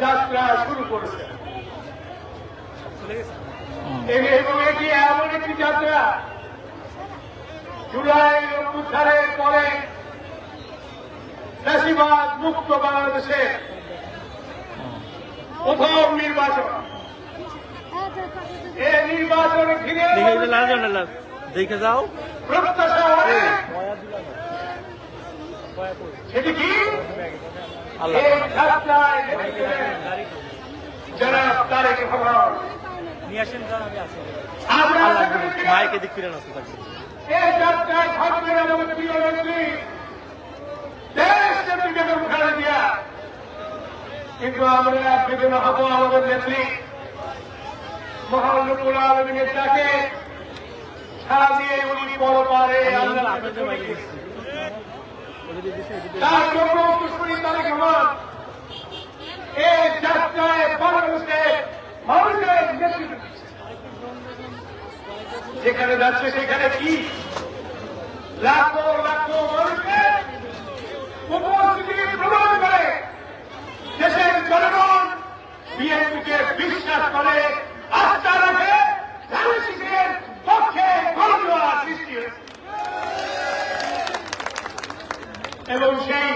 যাত্রা শুরু করেছে এবং এটি এমন একটি যাত্রা জুলাই অভ্যুত্থানের পরে ফ্যাসিবাদ মুক্ত বাংলাদেশে প্রথম নির্বাচন। এই নির্বাচন ঘিরে দেখে যাও প্রত্যাশা অনেক। সেটি কি এই যাত্রায় যারা তারেক রহমান আমরা মাইকে দিক ফিরে আসতে থাকবে। এই যাত্রায় থাকবেন আমাদের প্রিয় নেত্রী দেশ নেত্রী বেগম খালেদা জিয়া। কিন্তু আমরা বেদন হব আমাদের নেত্রী মহানবুল আলমীর ডাকে সারা দিয়ে উনি পরপারে তার জন্য দুশ্মনী তারেক রহমান এই যাত্রায় বাংলাদেশের মানুষের নেতৃত্ব দিচ্ছে। যেখানে যাচ্ছে সেখানে কি লাখো লাখো মানুষের উপস্থিতি প্রমাণ করে দেশের জনগণ বিএনপিকে বিশ্বাস করে, আস্থা রাখে, রাজনীতির পক্ষে গণজোয়ার সৃষ্টি হয়েছে। এবং সেই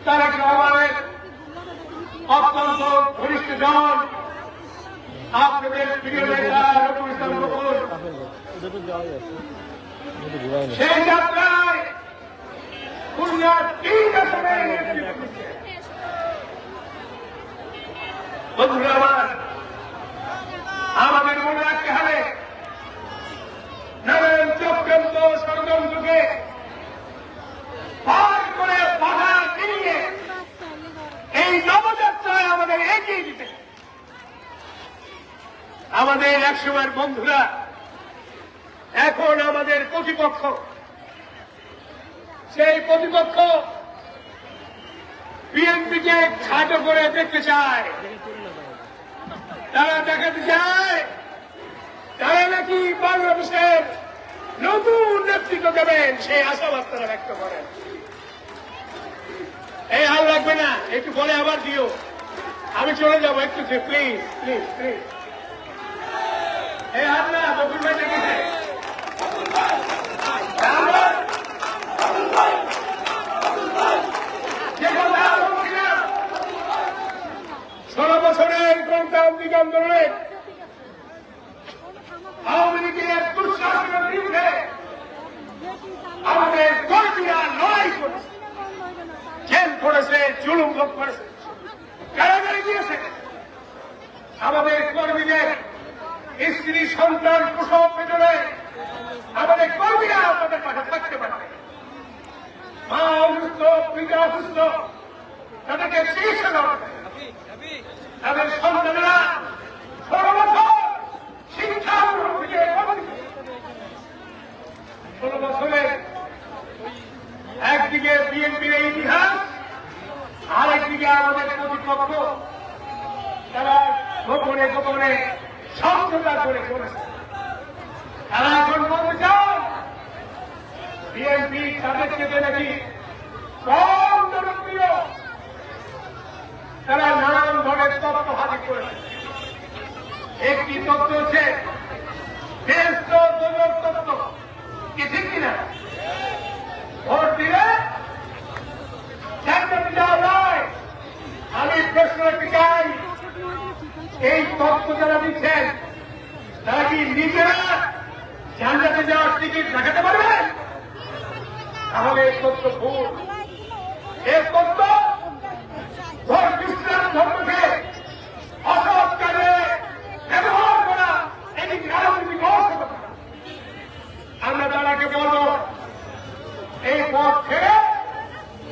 তারেক রহমানের অত্যন্ত ঘনিষ্ঠ জন আপনাদের প্রিয় নেতা রফিকুল ইসলাম রফিকুল সেই যাত্রায় খুলনার 3 আসনের নেতৃত্ব দিচ্ছে। বন্ধুরা আমাদের মনে রাখতে হবে নানান চক্রান্ত ষড়যন্ত্রকে পার করে বাধা দিয়ে এই নবযাত্রায় আমাদের এগিয়ে দিতে আমাদের একসময়ের বন্ধুরা এখন আমাদের প্রতিপক্ষ। সেই প্রতিপক্ষ বিএনপিকে খাটো করে দেখতে চায়, তারা দেখাতে চায় তারা নাকি বাংলাদেশের নতুন নেতৃত্ব দেবেন, সেই আশাবাদ তারা ব্যক্ত করেন। এই হাল লাগবে না, একটু বলে আবার দিও, আমি চলে যাবো একটু, প্লিজ প্লিজ প্লিজ। এই হাল না বকুল ভাই দেখেছে 16 বছরের গণতান্ত্রিক আন্দোলনে আওয়ামী লীগের দুঃশাসনের বিরুদ্ধে আমাদের কর্মীরা লড়াই করেছে, জেল করেছে, জুলুম ভোগ করেছে, কারাগারে গিয়েছে। আমাদের কর্মীদের স্ত্রী সন্তান প্রসব বেদনে আমাদের কর্মীরা আমাদের পাশে থাকতে পারে, মা অসুস্থ, পিতা অসুস্থ, তাদেরকে চিকিৎসা দেওয়া, তাদের সন্তানেরা 16 বছর শিক্ষা 16 বছরে একদিকে বিএনপির ইতিহাস, আরেকদিকে আমাদের প্রতিপক্ষ, তারা গোপনে গোপনে সমঝোতা করে চলেছে। তারা এখন বলতে চান বিএনপি তাদের থেকে নাকি কম জনপ্রিয়, তারা নানান ধরনের তথ্য হাজির করেছে। একটি তথ্য হচ্ছে দেশ তথ্য কি ঠিক কিনা, ভোট দিলে জান্নাতে যাওয়া যায়। আমি প্রশ্ন রাখতে চাই, এই তথ্য যারা দিচ্ছেন তারা কি নিজেরা জান্নাতে যাওয়ার টিকিট দেখাতে পারবেন? তাহলে এই তথ্য ভুল। এই তথ্য ইসলাম ধর্মকে অসৎ কাজে ব্যবহার করা, এটি রাজনৈতিক অসৎ। আমরা তারাকে বলব এই পথ ছেড়ে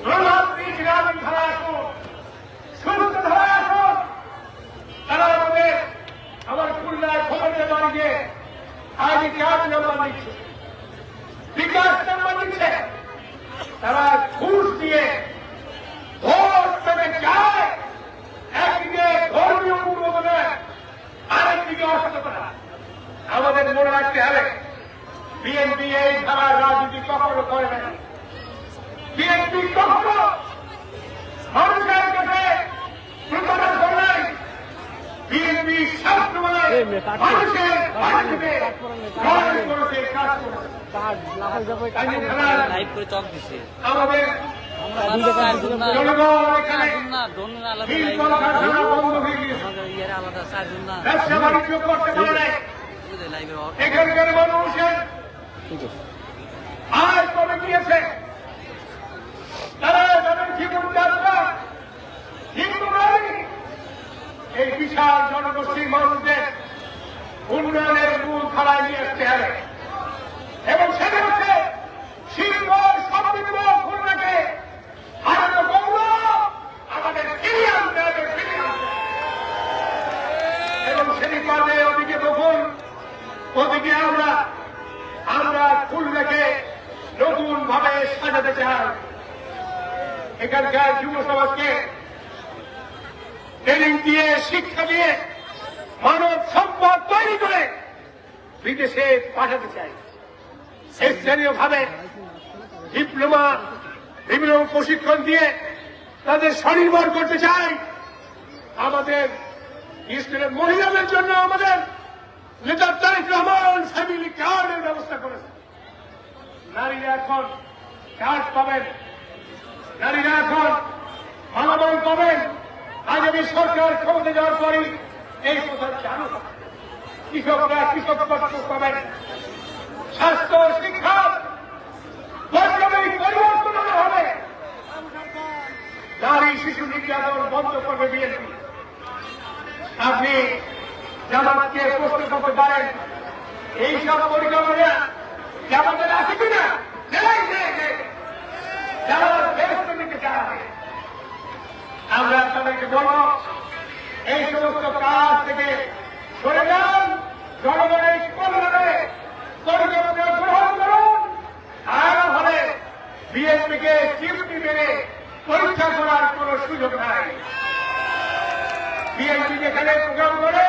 গণতান্ত্রিক রাজনীতি ধারা আসুন, সুস্থ ধারা আসুন। তারা আমাদের আমার খুলনায় খবরের বাড়িতে আইডি কার্ড নাম্বার দিচ্ছে, বিকাশ নাম্বার দিচ্ছে, তারা ঘুষ দিয়ে মানুষের পাশে থেকে লড়াই করেছে, কাজ করেছে। লাইভ করে চক দিছে আমাদের জনগণ এখানে মিল কলকারখানা বন্ধ হয়ে গিয়েছে, ইয়ারে আলাদা চারজন না ব্যবসা বাণিজ্য করতে পারে নাই। লাইভের এখানকার মানুষের আয় কমে গিয়েছে, তারা তাদের জীবনযাত্রা হিন্দু নয়, এই বিশাল জনগোষ্ঠীর মানুষদের উন্নয়নের মূল ধারায় নিয়ে আসতে হবে এবং সেটা হচ্ছে শিল্প সমৃদ্ধ খুলনাকে হারানো গৌরব আমাদের ফিরিয়ে আনতে হবে, ফিরিয়ে আনতে হবে। এবং সেটি পাবে ওদিকে বকুল, ওদিকে আমরা খুলনাকে নতুন ভাবে সাজাতে চাই। এখানকার যুব সমাজকে ট্রেনিং দিয়ে, শিক্ষা দিয়ে, মানব সম্পদ তৈরি করে বিদেশে পাঠাতে চাই। স্থানীয় ভাবে ডিপ্লোমা, বিভিন্ন প্রশিক্ষণ দিয়ে তাদের স্বনির্ভর করতে চাই। আমাদের স্কুলের মহিলাদের জন্য আমাদের নেতা তারেক রহমান ফ্যামিলি কার্ডের ব্যবস্থা করেছে। নারীরা এখন কার্ড পাবেন, নারীরা এখন মালামাল পাবেন। আগামী সরকার ক্ষমতা যাওয়ার পরই এই কথা চালু হবে। কৃষকরা কৃষক পত্র পাবেন। স্বাস্থ্য, শিক্ষা বৈপ্লবিক পরিবর্তন হবে। নারী শিশু নির্যাতন বন্ধ করবে বিএনপি। আপনি জামাতকে প্রশ্ন করতে পারেন, এইসব পরিকল্পনা জামাতের আছে কিনা? জামাত ব্যবস্থা নিতে চায়। আমরা তাদেরকে বলব, এই সমস্ত কাজ থেকে সরে যান, জনগণের কল্যাণে পরিকল্পনা গ্রহণ করুন। আর হলে বিএনপিকে চিমটি মেরে পরীক্ষা করার কোন সুযোগ নাই। বিএনপি যেখানে প্রোগ্রাম করে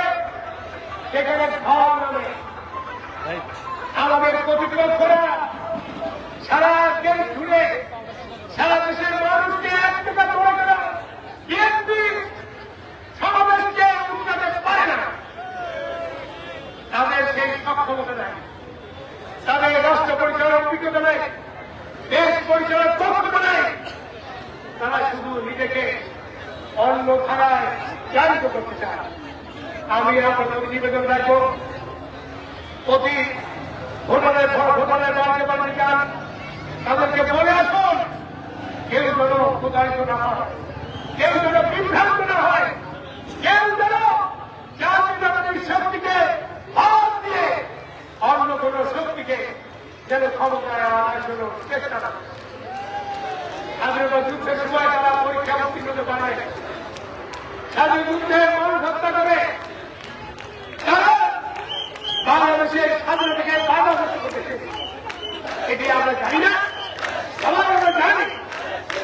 সেখানে ফল নামে। আমাদের প্রতিপক্ষরা সারা দেশ ঘুরে সারা দেশের মানুষকে এক টাকা করে দেওয়া বিএনপি সমাবেশকে উঠাতে পারে না। তাদের সেই সক্ষমতা নেই, তাদের রাষ্ট্র পরিচালনার অভিজ্ঞতা নেই, দেশ পরিচালনার দক্ষতা নেই। তারা শুধু নিজেকে অন্য ধারায় চালিত করতে চায়। আমি আপনাদের নিবেদন রাখবো, প্রতি ভোটারের বাড়িতে বাড়িতে যান, তাদেরকে বলে আসুন, কেউ যেন প্রতারিত না হয়, কেউ যেন বিভ্রান্ত না হয়, কেউ যেন জাতীয়তাবাদী শক্তিকে বাদ দিয়ে অন্য কোন শক্তিকে যেন ক্ষমতায় আনার জন্য চেষ্টা না করে। স্বাধীনতা যুদ্ধের সময় তারা পরীক্ষা উত্তীর্ণ বানায়, স্বাধীন যুদ্ধে মানুষ হত্যা করে, তারা বাংলাদেশের স্বাধীনতাকে বাধাগ্রস্ত করতেছে। এটি আমরা জানি না, সবাই আমরা জানি।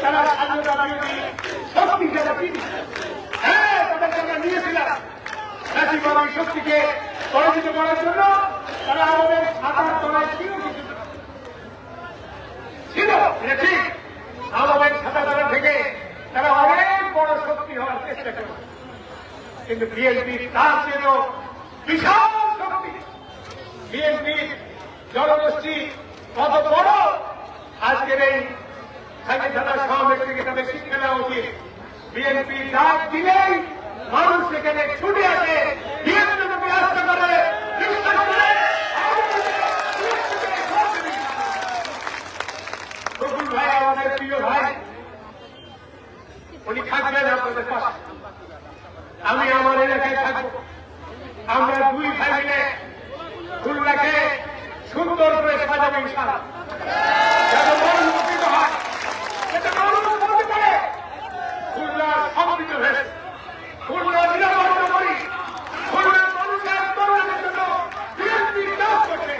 তারা স্বাধীনতা বিরোধী শক্তি যারা তিনি, হ্যাঁ, তাদেরকে আমরা নিয়েছিলাম জাতীয়তাবাদী শক্তিকে পরাজিত করার জন্য। তারা আমাদের ছাতার তলায় ছিল, এটা ঠিক। আমাদের ছাতার তলা থেকে তারা অনেক বড় শক্তি হওয়ার চেষ্টা করে, কিন্তু বিএনপি তার চেয়েও বিশাল শক্তি। বিএনপি জনগোষ্ঠী কত বড়, আজকের এই থানার সমাবেশ থেকে তাদের শিক্ষা নেওয়া উচিত। বিএনপি ডাক দিলেই মানুষ সেখানে ছুটে আসে, বিএনপি আস্থা করে, বিশ্বাস করে। রকুল ভাই আমাদের প্রিয় ভাই, উনি থাকবেন আপনাদের পাশে, আমি আমার এলাকায় থাকবো। আমরা দুই ভাই মিলে খুলনাকে সুন্দর করে সাজাবো ইনশাআল্লাহ। যাতে মানুষ উপকৃত হয়, যাতে মানুষ বলতে পারে খুলনা সমৃদ্ধ হয়েছে, খুলনা নিরাপত্তা করি, খুলনার মানুষের কল্যাণের জন্য বিএনপি কাজ করছে।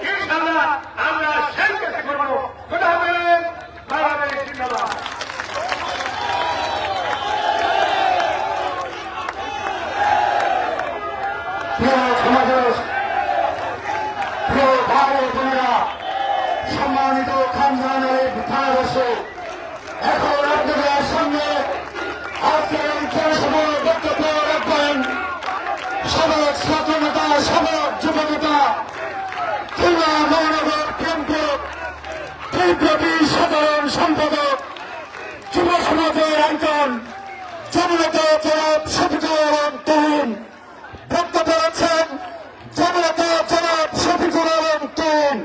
ইনশাআল্লাহ আমরা সেই কাছে করবো। খোদা হাফেজ, বাংলাদেশ জিন্দাবাদ। সম্মানিত খানদানের ভারতবর্ষে এখন আপনাদের সামনে আজকের এই জনসভার বক্তব্য রাখবেন সমাজ ছাত্র নেতা সাবেক যুব নেতা খুলনা মহানগর বিএনপি সাধারণ সম্পাদক যুব সমাজের আইকন জননেতা জনাব শফিকুল আলম তুহিন বক্তব্য রাখছেন জননেতা জনাব শফিকুল আলম তুহিন।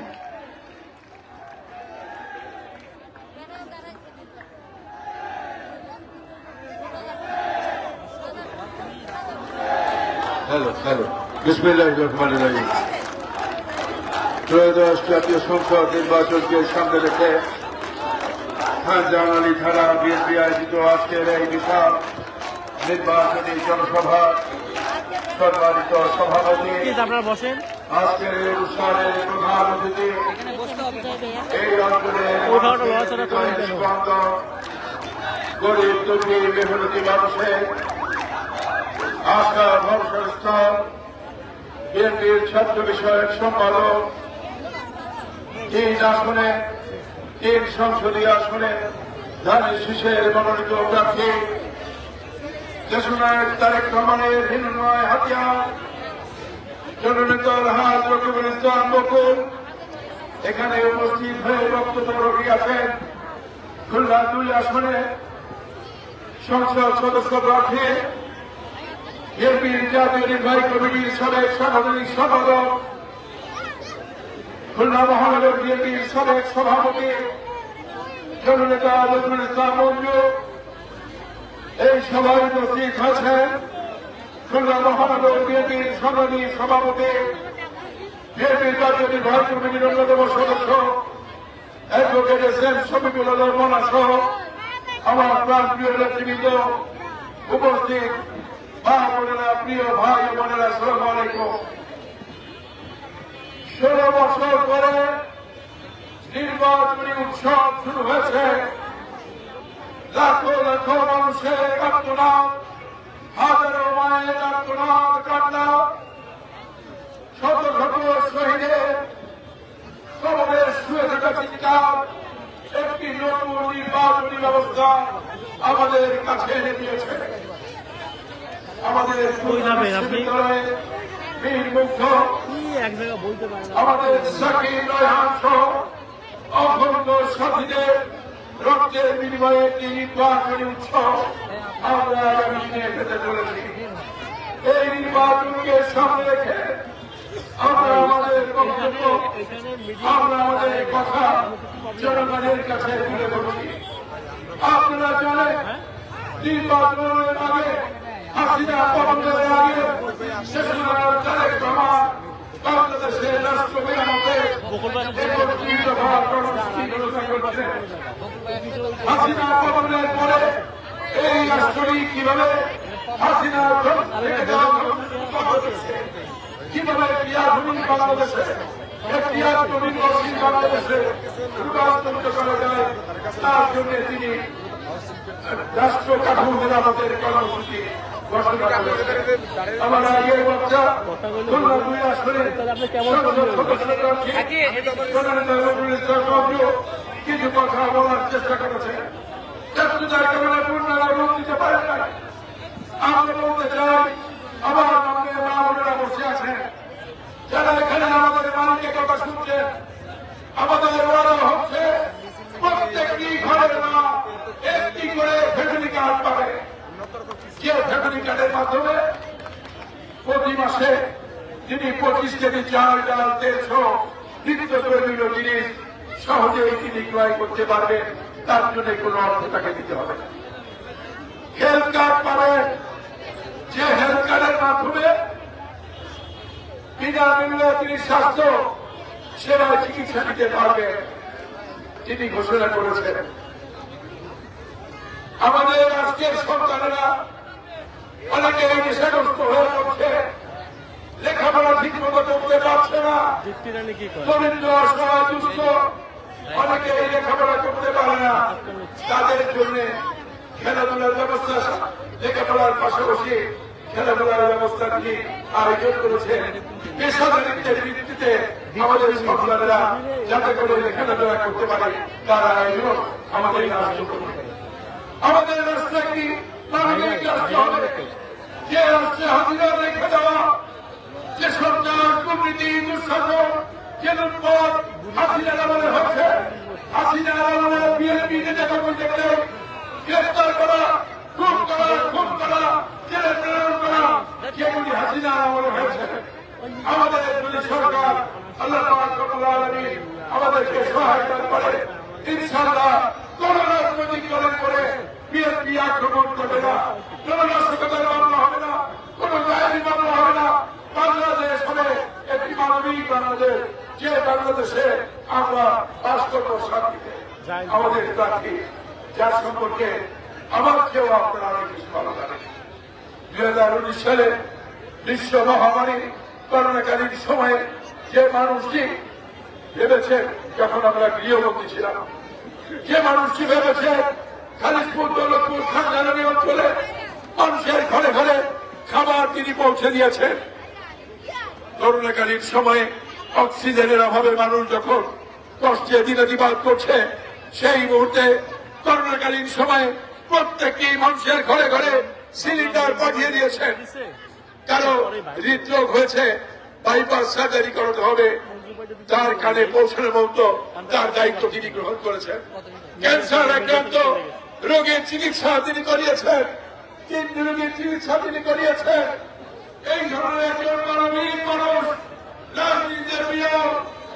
হ্যালো বিসমিল্লাহির রহমানির রহিম। ত্রয়োদশ জাতীয় সংসদ নির্বাচনকে সামনে রেখে খানজাহান আলী থানা বিএনপি আয়োজিত আজকের এই বিশাল নির্বাচনী জনসভা সম্মানিত সভাপতি, প্লিজ আপনারা বসেন। আজকের এই অনুষ্ঠানের প্রধান অতিথি, এই অঞ্চলের কোথাও লড়াচড়া করেন কেন? স্পন্দন, গরিব দুঃখী মেহনতি মানুষের আশা ভরসার স্থল, বিএনপির ছাত্র বিষয়ক সম্পাদক, 3 সংসদীয় আসনে ধানের শীষের মনোনীত প্রার্থী দেশনায়ক তারেক রহমানের হিন্দুময় হাতিয়ার জননেতা আলহাজ রকিবুল ইসলাম বকুল এখানে উপস্থিত হয়ে বক্তব্য রাখেন। খুলনা 2 আসনে সংসদ সদস্য প্রার্থী বিএনপির জাতীয় নির্বাহী কমিটির সাবেক সাংগঠনিক সম্পাদক, খুলনা মহানগর বিএনপির সাবেক সভাপতি জননেতা নজরুল ইসলাম মঞ্জু, এই সভায় উপস্থিত আছেন খুলনা মহানগর বিএনপির সংগ্রামী সভাপতি, বিএনপির জাতীয় নির্বাহী কমিটির অন্যতম সদস্য advocate S M Shafiqul Alam Mona সহ আমার প্রাণপ্রিয় নেতৃবৃন্দ, উপস্থিত মা বোনেরা, প্রিয় ভাই বোনেরা, আসসালামু আলাইকুম। 16 বছর পরে নির্বাচনী উৎসব শুরু হয়েছে। লাখো লাখো মানুষের আত্মনাদ, হাজারো মায়ের আত্মনাদ, কান্না, শত শত শহীদের কবরের শুয়ে থাকা চিৎকার একটি নতুন নির্বাচনী ব্যবস্থা আমাদের কাছে এনে দিয়েছে। আমাদের কই যাবেন আপনি? বীর মুগ্ধ, কি এক জায়গায় বলতে পারেন না। আমাদের সাকিব রায়হান সহ অখণ্ড সাথীদের রক্তের বিনিময়ে একটি নির্বাচনী উৎসব আমরা আগামী দিনে পেতে চলেছি। এই নির্বাচনকে সামনে রেখে আমরা আমাদের বক্তব্য, আমরা আমাদের কথা জনগণের কাছে তুলে ধরছি। আপনারা জানেন নির্বাচনের আগে, হাসিনা পতনের আগে শেষবার তারেক রহমান বাংলাদেশের রাষ্ট্র মেরামতে একত্রিত হওয়ার কর্মসূচি ঘোষণা করেছে। হাসিনা পতনের পরে এই রাষ্ট্রটি কিভাবে হাসিনা কিভাবে ক্রিয়াধীন বাংলাদেশে একটি আত্মনির্ভরশীল বাংলাদেশে রূপান্তরিত করা যায়, তার জন্য তিনি রাষ্ট্র কাঠামো মেরামতের কর্মসূচি ঘোষণা করেছেন। আমার আগের বক্তা খুলনা 2 আসনে কিছু কথা বলার চেষ্টা করেছেন, যার কারণে পূর্ণাঙ্গ দিতে পারেন না। আমরা বলতে চাই, আমার সামনে মা বোনেরা বসে আছেন, যারা এখানে আমাদের মানকে কথা শুনছেন, আমাদের ওরা হচ্ছে প্রত্যেকটি ঘরের মা একটি করে ফ্যামিলি কার্ড পাবে, যে ফ্যামিলি কার্ডের মাধ্যমে প্রতি মাসে তিনি 25 কেজি চাল, ডাল, তেল সহ নিত্য প্রয়োজনীয় জিনিস সহজেই তিনি ক্রয় করতে পারবেন। তার জন্য কোনো অর্থ তাকে দিতে হবে না। হেলথ কার্ড পাবেন, যে হেলথ কার্ডের মাধ্যমে বিনামূল্যে তিনি স্বাস্থ্য সেবায় চিকিৎসা দিতে পারবেন, তিনি ঘোষণা করেছেন। আমাদের আজকের সন্তানেরা অনেকে এই নেশাগ্রস্ত হয়ে পড়ছে, লেখাপড়া ঠিক মতো করতে পারছে না, যুক্তিরানি কি করে? দরিদ্র অসহায় দুস্থ অনেকে এই লেখাপড়া করতে পারে না। তাদের জন্য খেলাধুলার ব্যবস্থা, লেখাপড়ার পাশাপাশি খেলাধুলার ব্যবস্থা কি আয়োজন করেছে পেশাদারিত্বের ভিত্তিতে আমাদের সন্তানেরা যাতে করে খেলাধুলা করতে পারে, তার আয়োজন আমাদের রাষ্ট্র করবে। আমাদের রাষ্ট্র একটি মানবিক রাষ্ট্র হবে, যে রাষ্ট্রে হাজিরা রেখে দেওয়া যে যেদিন পর হাসিনার আমলে হচ্ছে, হাসিনার আমলে বিএনপি নেতা কর্মীদেরকে গ্রেফতার করা, খুন করা, জেলে প্রেরণ করা, যেগুলি হাসিনার আমলে হয়েছে। আমাদের যদি সরকার আল্লাহ পাক রব্বুল আলামিন আমাদেরকে সহায়তা করে, ইনশাআল্লাহ কোন রাজনৈতিক দলের করে বিএনপি আক্রমণ করবে না, কোন নাশকতার মামলা হবে না, কোন গায়েবী মামলা হবে না। বাংলাদেশ হবে একটি মানবিক বাংলাদেশ, যে বাংলাদেশে আমরা বাস করবো শান্তিতে। আমাদের প্রার্থী, যার সম্পর্কে আমার চেয়েও আপনারা অনেক কিছু ভালো জানেন। 2019 সালে বিশ্ব মহামারী করোনাকালীন সময়ে যে মানুষটি ভেবেছেন, যখন আমরা গৃহবন্দী ছিলাম, যে মানুষটি ভেবেছেন খালিশপুর, দৌলতপুর, খানজানানি অঞ্চলে মানুষের ঘরে ঘরে খাবার তিনি পৌঁছে দিয়েছেন। করোনাকালীন সময়ে অক্সিজেনের অভাবে মানুষ যখন কষ্টে দিনাতিপাত করছে, সেই মুহূর্তে করোনাকালীন সময়ে প্রত্যেকটি মানুষের ঘরে ঘরে সিলিন্ডার পাঠিয়ে দিয়েছেন। কারো হৃদরোগ হয়েছে, বাইপাস সার্জারি করাতে হবে, তার কানে পৌঁছানোর মতো তার দায়িত্ব তিনি গ্রহণ করেছেন। ক্যান্সার আক্রান্ত রোগের চিকিৎসা তিনি করিয়েছেন, কিডনি রোগের চিকিৎসা তিনি করিয়েছেন। এই ধরনের একজন মানবিক মানুষ, রাজনীতির প্রিয়,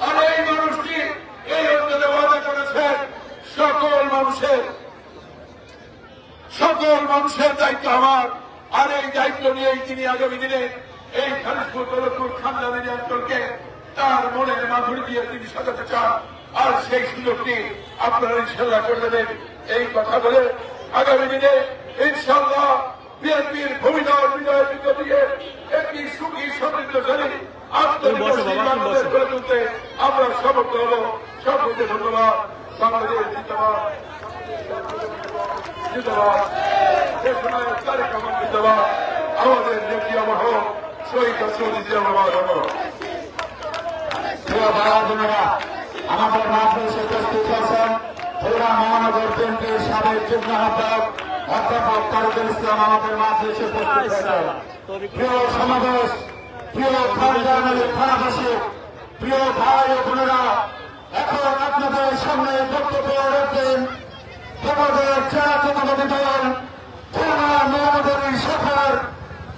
আর এই মানুষটি এই অঞ্চলে ওয়াদা করেছেন সকল মানুষের দায়িত্ব আমার। আর এই দায়িত্ব নিয়েই তিনি আগামী দিনে এই খালিশপুর, দৌলতপুর, খানজানানি অঞ্চলকে তার মনের মাধুরী দিয়ে তিনি সাজাতে চান। আর সেই সুযোগটি আপনারা ইনশাল্লাহ করে দেবেন। এই কথা বলে আগামী দিনে ইনশাল্লাহ বিএনপির ভূমিদল বিজয় দিকে একটি সুখী সমৃদ্ধশালী আত্মনির্ভরশীল বাংলাদেশ গড়ে তুলতে আমরা সমর্থ হব। সকলকে ধন্যবাদ। বাংলাদেশ জিন্দাবাদ, জিন্দাবাদ, দেশনায়ক তারেক রহমান জিন্দাবাদ, আমাদের নেত্রী অমর হোক, শহীদ রাষ্ট্রপতি জিয়াউর রহমান। প্রিয় ভাই-বোনেরা, আমাদের মাঝে উপস্থিত আছেন খুলনা মহানগর বিএনপির সাবেক যুগ্ম আহ্বায়ক অধ্যাপক তারিকুল ইসলাম। আমাদের মাঝে এসে উপস্থিত হয়েছেন। প্রিয় সমাবেশ, প্রিয় খানজানানি থানাবাসী, প্রিয় ভাই ও বোনেরা, এখন আপনাদের সামনে বক্তব্য রাখবেন আমাদের জাতীয়তাবাদী দল খুলনা মহানগরী শাখার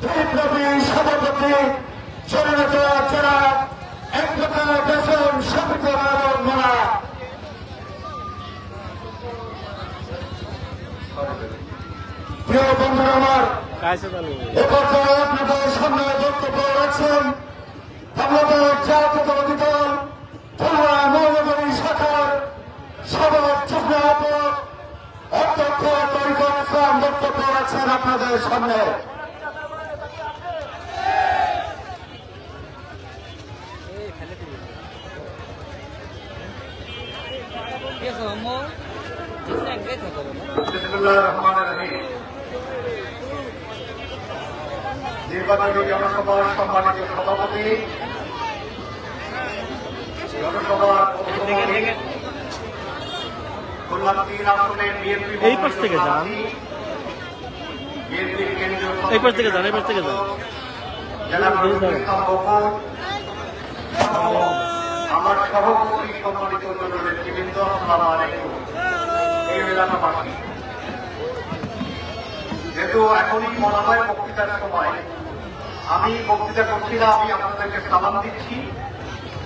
বিপ্লবী সভাপতি জননেতা জনাব অ্যাডভোকেট হোসেন শফিকুল আলম মোনা। প্রিয় বন্ধুরা আমার, এ পর্যায়ে আপনাদের সামনে বক্তব্য রাখছেন আমাদের জাতীয়তাবাদী দল খুলনা মহানগরী শাখার সাবেক যুগ্ম আহ্বায়ক অধ্যক্ষ তারিকুল ইসলাম। বক্তব্য রাখছেন আপনাদের সামনে। বিসমিল্লাহির রহমানির রহিম। নির্বাচনী জনসভার সম্মানিত সভাপতি, জনসভার খুলনা 3 আসনের বিএনপি এই পাশ থেকে যান, বিএনপির কেন্দ্রীয় এই পাশ থেকে যান, এই পাশ থেকে যান। জেলা প্রশাসক বকুল, আমার সভাপতি সম্মানিত নেতৃবৃন্দ, আসসালামু আলাইকুম। এই এলাকাবাসী, যেহেতু এখনই মনে হয় বক্তৃতার সময়, আমি বক্তৃতা করছি না, আমি আপনাদেরকে সালাম দিচ্ছি।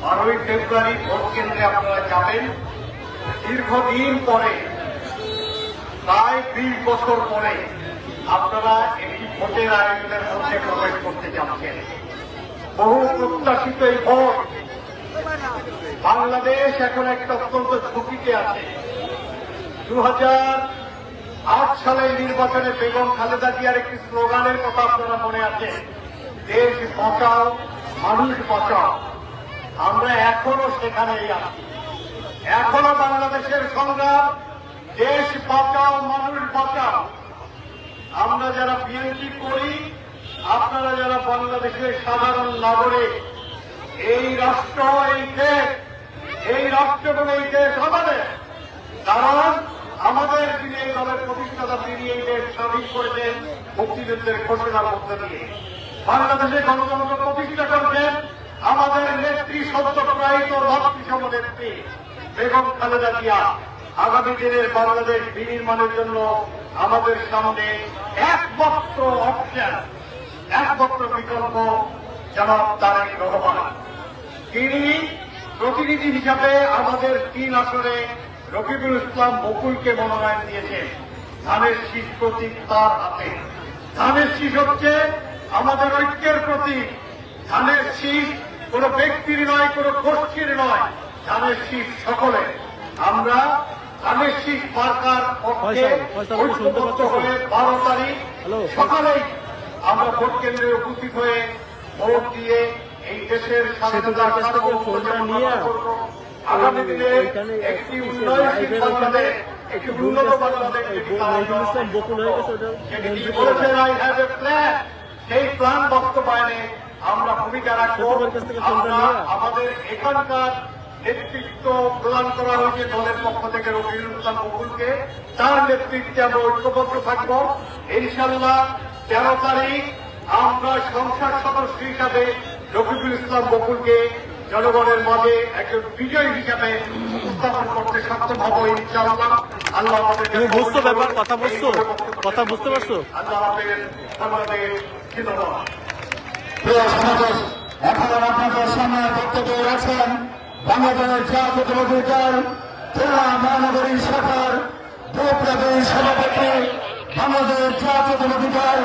12ই ফেব্রুয়ারি ভোট কেন্দ্রে আপনারা যাবেন। দীর্ঘদিন পরে, প্রায় 20 বছর পরে আপনারা একটি ভোটের আয়োজনের মধ্যে প্রবেশ করতে যাচ্ছেন। বহু প্রত্যাশিত এই ভোট, বাংলাদেশ এখন একটা অত্যন্ত ঝুঁকিতে আছে। 2008 সালের নির্বাচনে বেগম খালেদা জিয়ার একটি স্লোগানের কথা আপনারা মনে আছে, দেশ বাঁচাও, মানুষ বাঁচাও। আমরা এখনো সেখানেই আছি। এখনো বাংলাদেশের সংগ্রাম দেশ বাঁচাও, মানুষ বাঁচাও। আমরা যারা বিএনপি করি, আপনারা যারা বাংলাদেশের সাধারণ নাগরিক, এই রাষ্ট্র, এই দেশ, এই রাষ্ট্র এবং এই দেশ আমাদের। কারণ আমাদের যিনি এই দলের প্রতিষ্ঠাতা, তিনি এই দেশ স্বাধীন করেছেন মুক্তিযুদ্ধের ঘোষণার মধ্য দিয়ে। বাংলাদেশে গণতন্ত্র প্রতিষ্ঠা করছেন আমাদের নেত্রী সত্যপ্রায়িত ভক্তিসম নেত্রী বেগম খালেদা জিয়া আগামী দিনের বাংলাদেশ বিনির্মাণের জন্য আমাদের সামনে একমাত্র অপশন, একমাত্র বিকল্প জনাব তারেক রহমান। তিনি প্রতিনিধি হিসাবে আমাদের 3 আসনে রফিকুল ইসলাম বকুলকে মনোনয়ন দিয়েছেন। ধানের শীষ প্রতীক তার হাতে। ধানের শীষ হচ্ছে আমাদের ঐক্যের প্রতীক। ধানের শীষ কোন ব্যক্তির নয়, কোন গোষ্ঠীর নয়, ধানের শীষ সকলে। আমরা ধানের শীষ মার্কার পক্ষে ঐক্যবদ্ধ হয়ে 12 তারিখ সকালেই আমরা ভোট কেন্দ্রে উপস্থিত হয়ে ভোট দিয়ে এই দেশের স্বাধীনতার আগামী দিনে একটি উন্নয়নশীল বাংলাদেশ, একটি উন্নত বাংলাদেশ বলেছেন আই হ্যাভ এ প্ল্যান। সেই প্ল্যান বাস্তবায়নে আমরা ভূমিকা রাখবো। আমরা আমাদের এখানকার নেতৃত্ব প্রদান করা হয়েছে দলের পক্ষ থেকে রফিকুল ইসলাম বকুলকে। তার নেতৃত্বে আমরা ঐক্যবদ্ধ থাকবো। ইনশাল্লাহ 13 তারিখ আমরা সংসদ সদস্য হিসাবে রফিকুল ইসলাম বকুলকে জনগণের মাঝে একজন বিজয়ী হিসাবে উপস্থাপন করতে সক্ষম হব ইনশাআল্লাহ। আল্লাহ আমাদের বুঝছো ব্যাপার, কথা বুঝছো, কথা বুঝতে পারছো? আল্লাহ আমাদের আমাদের ধন্যবাদ। প্রিয় সমাবেশ, এখন আপনাদের সামনে বক্তব্য রাখছেন বাংলাদেশ জাতীয়তাবাদী দল খুলনা মহানগরী শাখার বিপ্লবী সভাপতি, বাংলাদেশ জাতীয়তাবাদী দল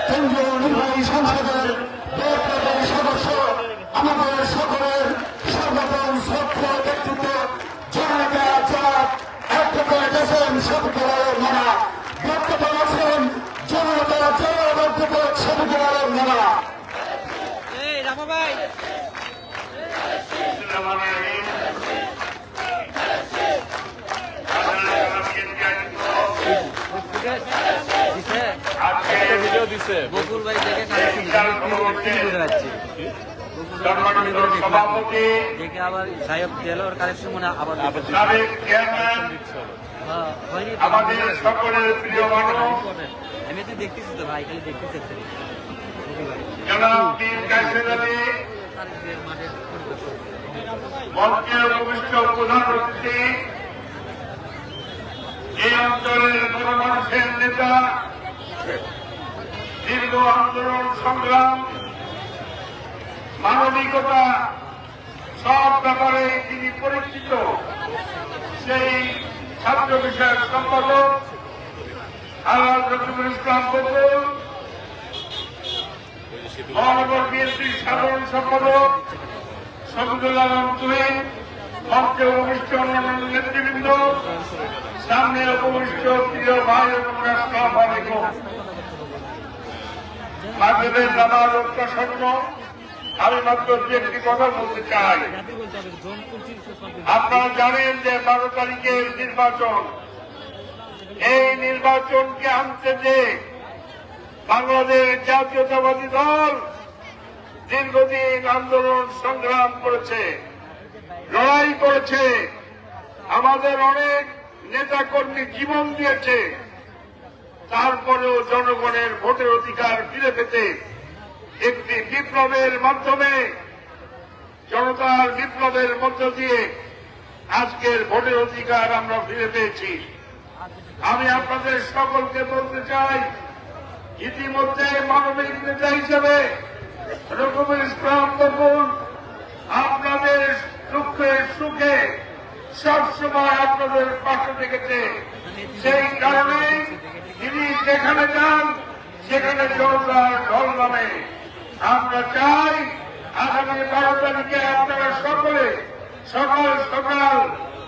কেন্দ্রীয় নির্বাহী সংসদের বিপ্লবী সদস্য, আমাদের সকলের সর্বপ্রথম শ্রদ্ধেয় ব্যক্তিত্ব জনতা জাত অ্যাডভোকেট হোসেন শফিকুল্লাহ মানা বক্তব্য রাখছেন। জনতা জাত অ্যাডভোকেট শফিকুল্লাহ মানা। এই রামা ভাই ভিডিও দিছে বকুল ভাই দেখে কালেকশন যাচ্ছে সভাপতি দেখে আবার সাহেব গেল ওর কালেকশন মনে আবার সাবেক চেয়ারম্যান আমাদের সকলের প্রিয় মানুষ আমি তো দেখতেছি তো ভাই খালি দেখতেছি জনাব পীর কাশেম আলী মঞ্চের উপবিষ্ট প্রধান অতিথি, এই অঞ্চলের গণমানুষের নেতা, দীর্ঘ আন্দোলন সংগ্রাম, মানবিকতা সব ব্যাপারে তিনি পরিচিত সেই ছাত্র বিষয়ক সম্পাদক আল্লাহ রফিকুল ইসলাম বকুল, মহানগর বিএনপির সাধারণ সম্পাদক শফিকুল্লাহ তুহিন, মঞ্চে উপবিষ্ট অন্যান্য নেতৃবৃন্দ, সামনে উপবিষ্ট প্রিয় ভাই এবং আসসালামু আলাইকুম। মাগরিবের নামাজ অত্যাসন্ন। আমি মাত্র যে একটি কথা বলতে চাই। আপনারা জানেন যে 12 তারিখের নির্বাচন, এই নির্বাচনকে আনতে যে বাংলাদেশ জাতীয়তাবাদী দল দীর্ঘদিন আন্দোলন সংগ্রাম করেছে, লড়াই করেছে, আমাদের অনেক নেতা কর্মী জীবন দিয়েছে, তারপরেও জনগণের ভোটের অধিকার ফিরে পেতে একটি বিপ্লবের মাধ্যমে, জনতার বিপ্লবের মধ্য দিয়ে আজকের ভোটের অধিকার আমরা ফিরে পেয়েছি। আমি আপনাদের সকলকে বলতে চাই, ইতিমধ্যে মানবিক নেতা হিসেবে রফিকুল ইসলাম বকুল আপনাদের দুঃখে সুখে সবসময় আপনাদের পাশে থেকেছে। সেই কারণে তিনি যেখানে যান সেখানে জনতার ঢল নামে। আমরা চাই আগামী 12 তারিখে আপনারা সকলে সকাল সকাল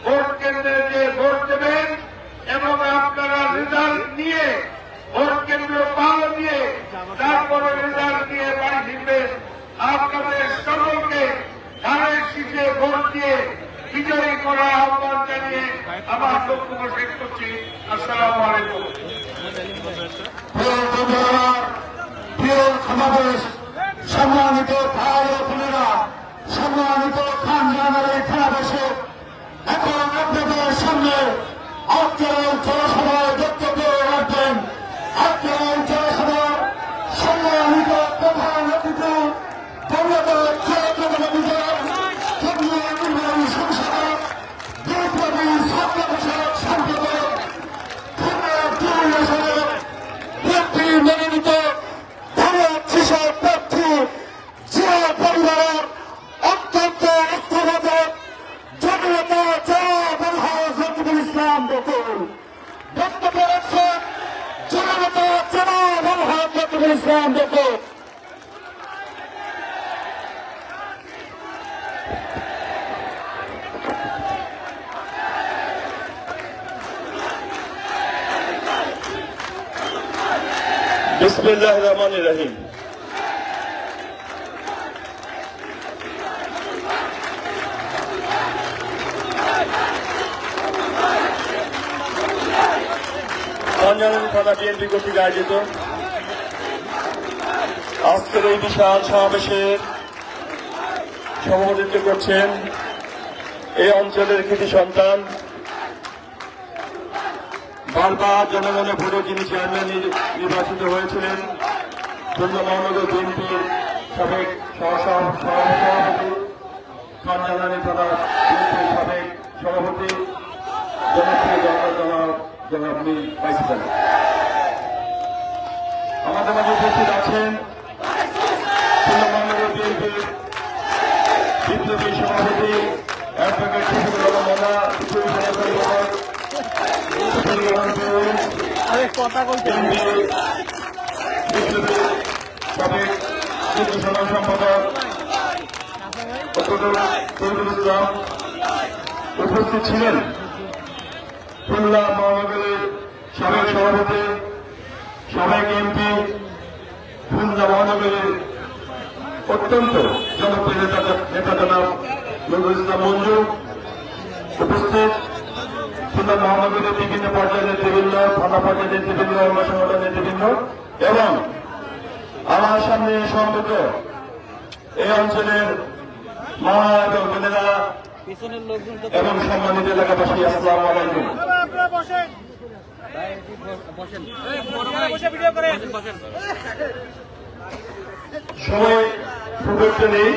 ভোট কেন্দ্রে যে ভোট দেবেন এবং আপনারা রেজাল্ট নিয়ে ভোট কেন্দ্র পাওয়া দিয়ে তারপরে রেজাল্ট নিয়ে বাড়ি ফিরবেন। আপনাদের সকলকে ধানের শীষে ভোট দিয়ে বিজয়ী করার আহ্বান জানিয়ে আমার বক্তব্য শেষ করছি। আসসালামু আলাইকুম। প্রিয় সমাবেশ, সম্মানিত ভাই ও বোনেরা, সম্মানিত খানজানের এই সমাবেশে এখন আপনাদের সামনে আজকের জনসভায় বক্তব্য রাখবেন। আজকের জনসভার সম্মানিত প্রধান অতিথি বাংলাদেশ জাতীয়তাবাদী রফিকুল ইসলাম দেখো বিসমিল্লাহির রহমানির রহিম। থানা বিএনপি কর্তৃক আয়োজিত আজকের এই বিশাল সমাবেশের সভাপতিত্ব করছেন এই অঞ্চলের কৃতি সন্তান, বারবার জনগণের ভোটে যিনি চেয়ারম্যান নির্বাচিত হয়েছিলেন, খুলনা মহানগর বিএনপির সাবেক সহসভাপতি, খানজালানি থানা বিএনপির সাবেক সভাপতি, জনপ্রিয় জনাব মীর কাইসার। আমাদের মাঝে উপস্থিত আছেন খুলনা মহানগর বিএনপির বিপ্লবী সভাপতি অ্যাডভোকেট শফিকুল আলম মোনা, সাবেক যুগ্ম সাধারণ সম্পাদক তরিকুল ইসলাম উপস্থিত ছিলেন। খুলনা মহানগরের সাবেক সভাপতি, সাবেক এমপি, খুলনা মহানগরের অত্যন্ত জনপ্রিয় নেতা জনাব নজরুল ইসলাম মঞ্জু উপস্থিত। খুলনা মহানগরের বিভিন্ন পর্যায়ের নেতৃবৃন্দ, থানা পর্যায়ের নেতৃবৃন্দ, অঙ্গ সংগঠনের নেতৃবৃন্দ এবং আমার সামনে সম্পর্ক এই অঞ্চলের মা এবং বোনেরা পিছনের লোকজন তো এবং সম্মানিত এলাকাবাসী, আসসালামু আলাইকুম। বসেন। বসেন। সময় খুব একটা নেই,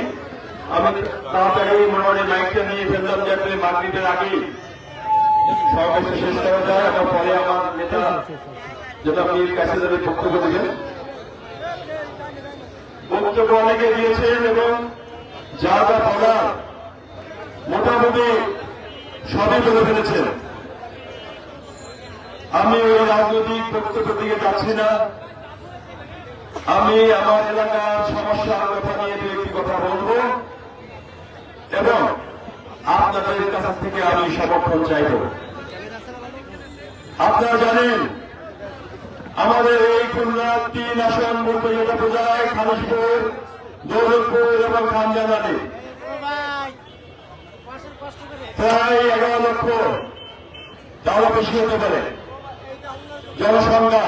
আমি তাড়াতাড়ি মোটামুটি মাইকটা নিয়ে ফেললাম যাতে মাগরিবের আগেই সমাবেশ শেষ করা যায় এবং পরে আমার নেতা যেটা মীর কাইসারের বক্তব্য দিবেন। বক্তব্য অনেকে দিয়েছেন এবং যা যা বলার মোটামুটি সবই বলে ফেলেছেন। আমি ওই রাজনৈতিক বক্তব্য দিকে যাচ্ছি না, আমি আমার এলাকার সমস্যার কথা নিয়ে দু একটি কথা বলব এবং আপনাদের কাছ থেকে আমি সমর্থন চাইব। আপনারা জানেন আমাদের এই খুলনা 3 আসন মুক্তিযোদ্ধা পূজায় খালিশপুর, দৌলতপুর এবং খানজানাতে প্রায় 11 লক্ষ, তারও বেশি হতে পারে জনসংখ্যা,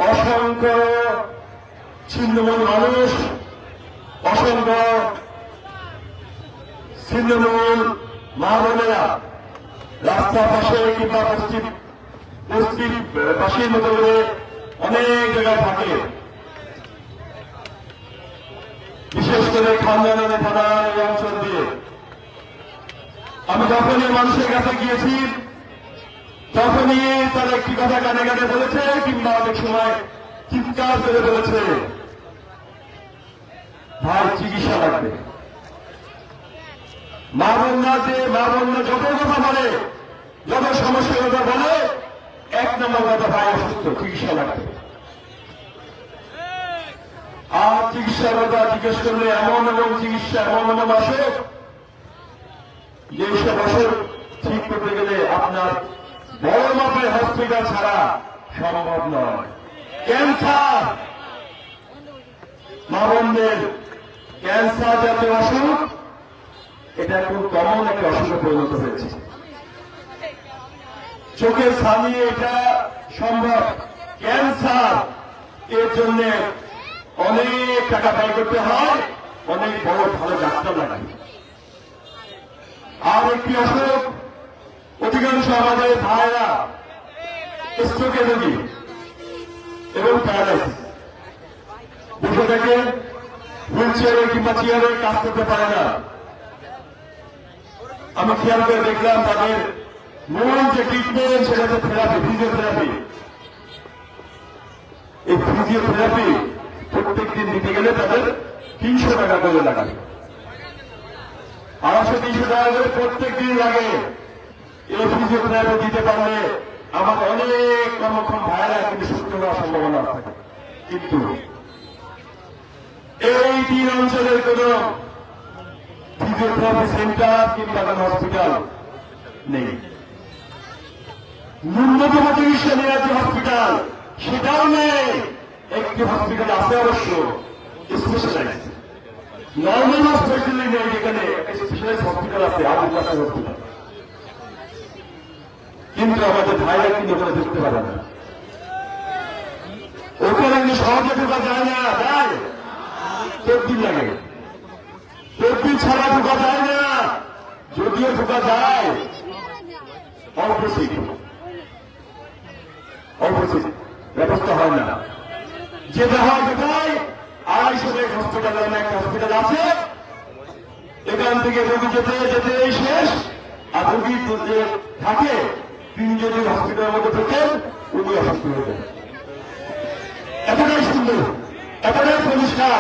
অসংখ্য ছিন্নমূল মানুষ, অসংখ্য ছিন্নমূল মা বোনেরা রাস্তার পাশে কিংবা বস্তির পাশের মতো করে অনেক জায়গায় থাকে। বিশেষ করে খানজানানি থানার এই অঞ্চল দিয়ে আমি যখনই মানুষের কাছে গিয়েছি তখনই তারা একটি কথা কানে কানে বলেছে কিংবা অনেক সময় চিৎকার করে বলেছে, ভাই চিকিৎসা লাগবে। মা বোনরা যত কথা বলে, যত সমস্যার কথা বলে, 1 নম্বর কথা, ভাই অসুস্থ, চিকিৎসা লাগবে। আর চিকিৎসার কথা জিজ্ঞেস করলে এমন চিকিৎসা এমন অসুখ যেসব অসুখ ঠিক করতে গেলে আপনার বড় মাপের হসপিটাল ছাড়া সম্ভব নয়। ক্যান্সার, মা বোনদের ক্যান্সার জাতীয় অসুখ, এটা খুব কমন একটা অসুখে পরিণত হয়েছে। চোখের সামনে এটা সম্ভব। ক্যান্সার এর জন্য অনেক টাকা ব্যয় করতে হয়, অনেক বড় ভালো ডাক্তার লাগে। আর একটি অসুখ অধিকাংশ আমাদের ভাইরা স্ট্রোকের রোগী এবং প্যারালাইসিস, বসে থেকে হুইল চেয়ারে কিংবা চেয়ারে কাজ করতে পারে না। আমি খেয়াল করে দেখলাম তাদের মূল যে ট্রিটমেন্ট সেটা হচ্ছে থেরাপি, ফিজিওথেরাপি। এই ফিজিওথেরাপি প্রত্যেক দিন দিতে গেলে তাদের 300 টাকা করে লাগে, 200-300 টাকা করে প্রত্যেক দিন লাগে। এই ফিজিওথেরাপি দিতে পারলে আমার অনেক কর্মক্ষম ভাইয়েরা কিন্তু সুস্থ হওয়ার সম্ভাবনা থাকে। কিন্তু এই 3 অঞ্চলের কোন ফিজিওথেরাপি সেন্টার কিংবা কোন হসপিটাল নেই। ন্যূনতম চিকিৎসা নেওয়ার যে হসপিটাল সেটাও নেই। একটি হসপিটাল আছে অবশ্য স্পেশালাইজ, নর্মাল হসপিটাল নেই, যেখানে স্পেশালাইজ হসপিটাল আছে, আবুল কাসেম হসপিটাল। কিন্তু আমাদের ভাইরা কিন্তু ওখানে ঢুকতে পারে না, ওখানে কিন্তু সহজে ঢোকা যায় না, যায় তদবির লাগে, তদবির ছাড়া ঢোকা যায় না, যদিও ঢোকা যায় অল্প সিট ব্যবস্থা হয় না। যেটা হয় কোথায় 250 বেড হসপিটাল নামে একটা হসপিটাল আছে, এখান থেকে রোগী যেতে যেতে শেষ, আর রোগী যে থাকে তিনি যদি হসপিটালের মধ্যে ঢোকেন উনি অসুস্থ হয়ে যান। এতটাই সুন্দর, এতটাই পরিষ্কার,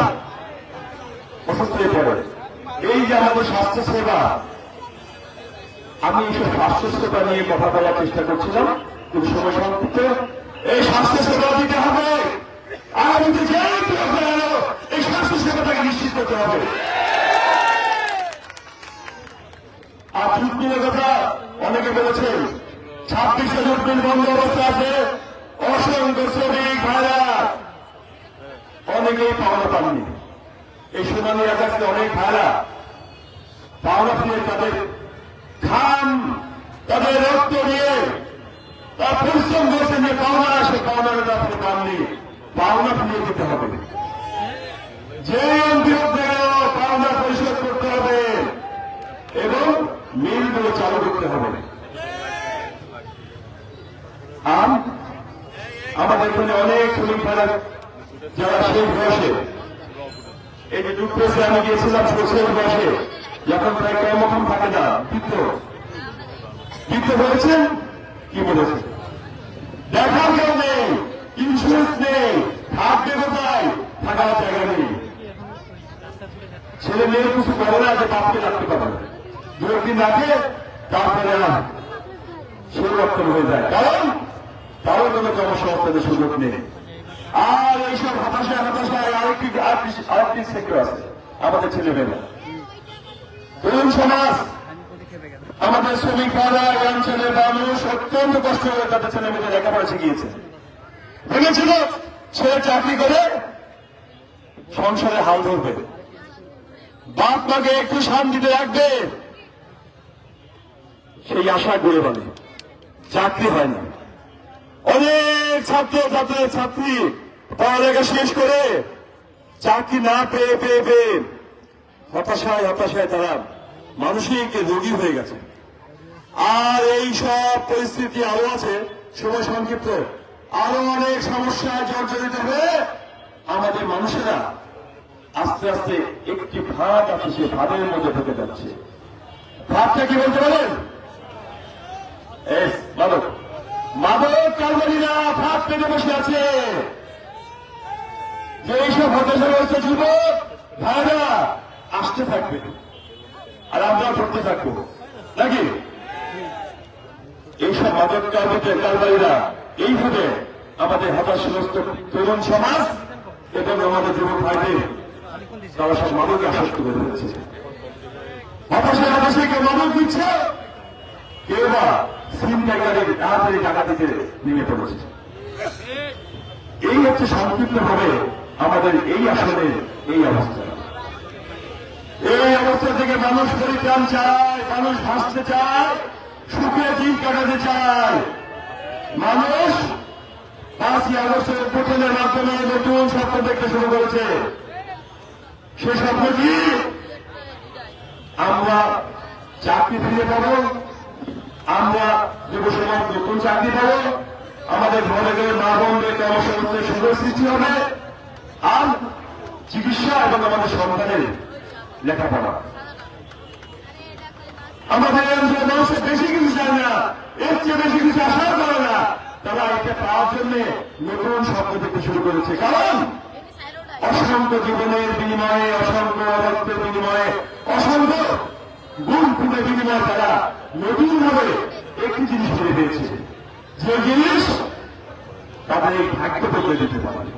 অসুস্থ হয়ে পড়ে। এই যে আমাদের স্বাস্থ্য সেবা, আমি এইসব স্বাস্থ্য সেবা নিয়ে কথা বলার চেষ্টা করছিলাম, কিন্তু সময় সংক্ষিপ্ত। এই স্বাস্থ্য সেবা দিতে হবে, আগামীতে যে এই স্বাস্থ্য সেবাটাকে নিশ্চিত করতে হবে। আর ছুটির কথা অনেকে বলেছেন, 26 এপ্রিল বন্ধ অবস্থা আছে, অসংখ্য শ্রমিক ভাইরা অনেকেই পাওনা পাননি। এই শুনানি আকাশে অনেক ভাইরা পাওনা পেয়ে তাদের ঘাম, তাদের রক্ত দিয়ে তার পরিশ্রম করেছেন যে পাওনা আসে, পাওনাটা আপনি পাননি, পাওনা ফিরিয়ে দিতে হবে। যে অন্তর পাওনা পরিশোধ করতে হবে এবং মিলগুলো চালু করতে হবে। আর আমাদের এখানে অনেক শ্রমিক ভাইরা যারা সেই বয়সে, এই যে যুক্তরাষ্ট্রে আমি গিয়েছিলাম সেই বয়সে, যখন প্রায় কর্মক্ষম থাকে না, বৃদ্ধ বলেছেন, কি বলেছেন, দেখার কেউ নেই, ইন্স্যুরেন্স নেই, থাকবে কোথায়, থাকার জায়গা নেই। ছেলে মেয়ে কিছু করে না যে বাপকে রাখতে পারবে, 2 দিন রাখে তারপরে সে রক্ষণ হয়ে যায়, কারণ তারও কোনো কর্মসংস্থানের সুযোগ নেই। আর এইসব হতাশায় আরেকটি সেক্টর আছে, আমাদের ছেলেমেয়েরা, তরুণ সমাজ, আমাদের শ্রমিক ভাইরা, এই অঞ্চলের মানুষ অত্যন্ত কষ্ট করে তাদের ছেলে মেয়েদের লেখাপড়া শিখিয়েছে। ভেবেছিল ছেলে চাকরি করে সংসারে হাল ধরবে, বাপ মাকে একটু শান্তিতে রাখবে, সেই আশা গড়ে বলে চাকরি হয় না। অনেক ছাত্রী পড়ালেখা শেষ করে চাকরি না পেয়ে পেয়ে পেয়ে হতাশায় তারা মানসিক রোগী হয়ে গেছে। আর এই সব পরিস্থিতি আরো আছে, সময় সংক্ষিপ্ত, আরো অনেক সমস্যায় জর্জরিত হয়ে আমাদের মানুষেরা আস্তে আস্তে একটি ভাগ আছে, সে ভাবের মধ্যে ঢুকে যাচ্ছে। ভাবটা কি বলতে পারেন? মাদক কারবারিরা ভাব পেতে বসে আছে, যে এইসব হতাশা রয়েছে যুবক ভাইরা আসতে থাকবে, আর আমরা করতে থাকবো নাকি? এইসব মাদক কারবারিরা এইভাবে আমাদের হতাশাগ্রস্ত তরুণ সমাজ এবং আমাদের যুবক ভাইদের তারা সব মাদকে আসক্ত করে ফেলেছে। হতাশায় কেউ মাদক দিচ্ছে, কেউ বা ছিনতাইকারীর তাড়াতাড়ি টাকা দিতে নেমে পড়েছে। এই হচ্ছে সংক্ষিপ্ত ভাবে আমাদের এই আসনের এই অবস্থা। এই অবস্থা থেকে মানুষ পরিত্রাণ চায়, মানুষ ভাসতে চায়, সুখে দিন কাটাতে চায়। মানুষ 5ই আগস্টের উদ্বোধনের মাধ্যমে নতুন স্বপ্ন দেখতে শুরু করেছে। সে স্বপ্ন কি? আমরা চাকরি ফিরে পাবো, আমরা যুব সমাজ নতুন চাকরি পাবো, আমাদের ঘরে ঘরে মা বোনদের কর্মসংস্থানের সুযোগ সৃষ্টি হবে, আর চিকিৎসা এবং আমাদের সন্তানের লেখাপড়া। আমাদের অঞ্চলের মানুষের বেশি কিছু চায় না, এর চেয়ে বেশি কিছু আশাও করে না। তারা এটা পাওয়ার জন্য নতুন স্বপ্ন দেখতে শুরু করেছে, কারণ অসংখ্য জীবনের বিনিময়ে, অসংখ্য রক্তের বিনিময়ে, অসংখ্য গুণ খুনের বিনিময়ে তারা নতুনভাবে একটি জিনিস ফিরে পেয়েছে, যে জিনিস তাদের এই ভাগ্য বদলে দিতে পারে।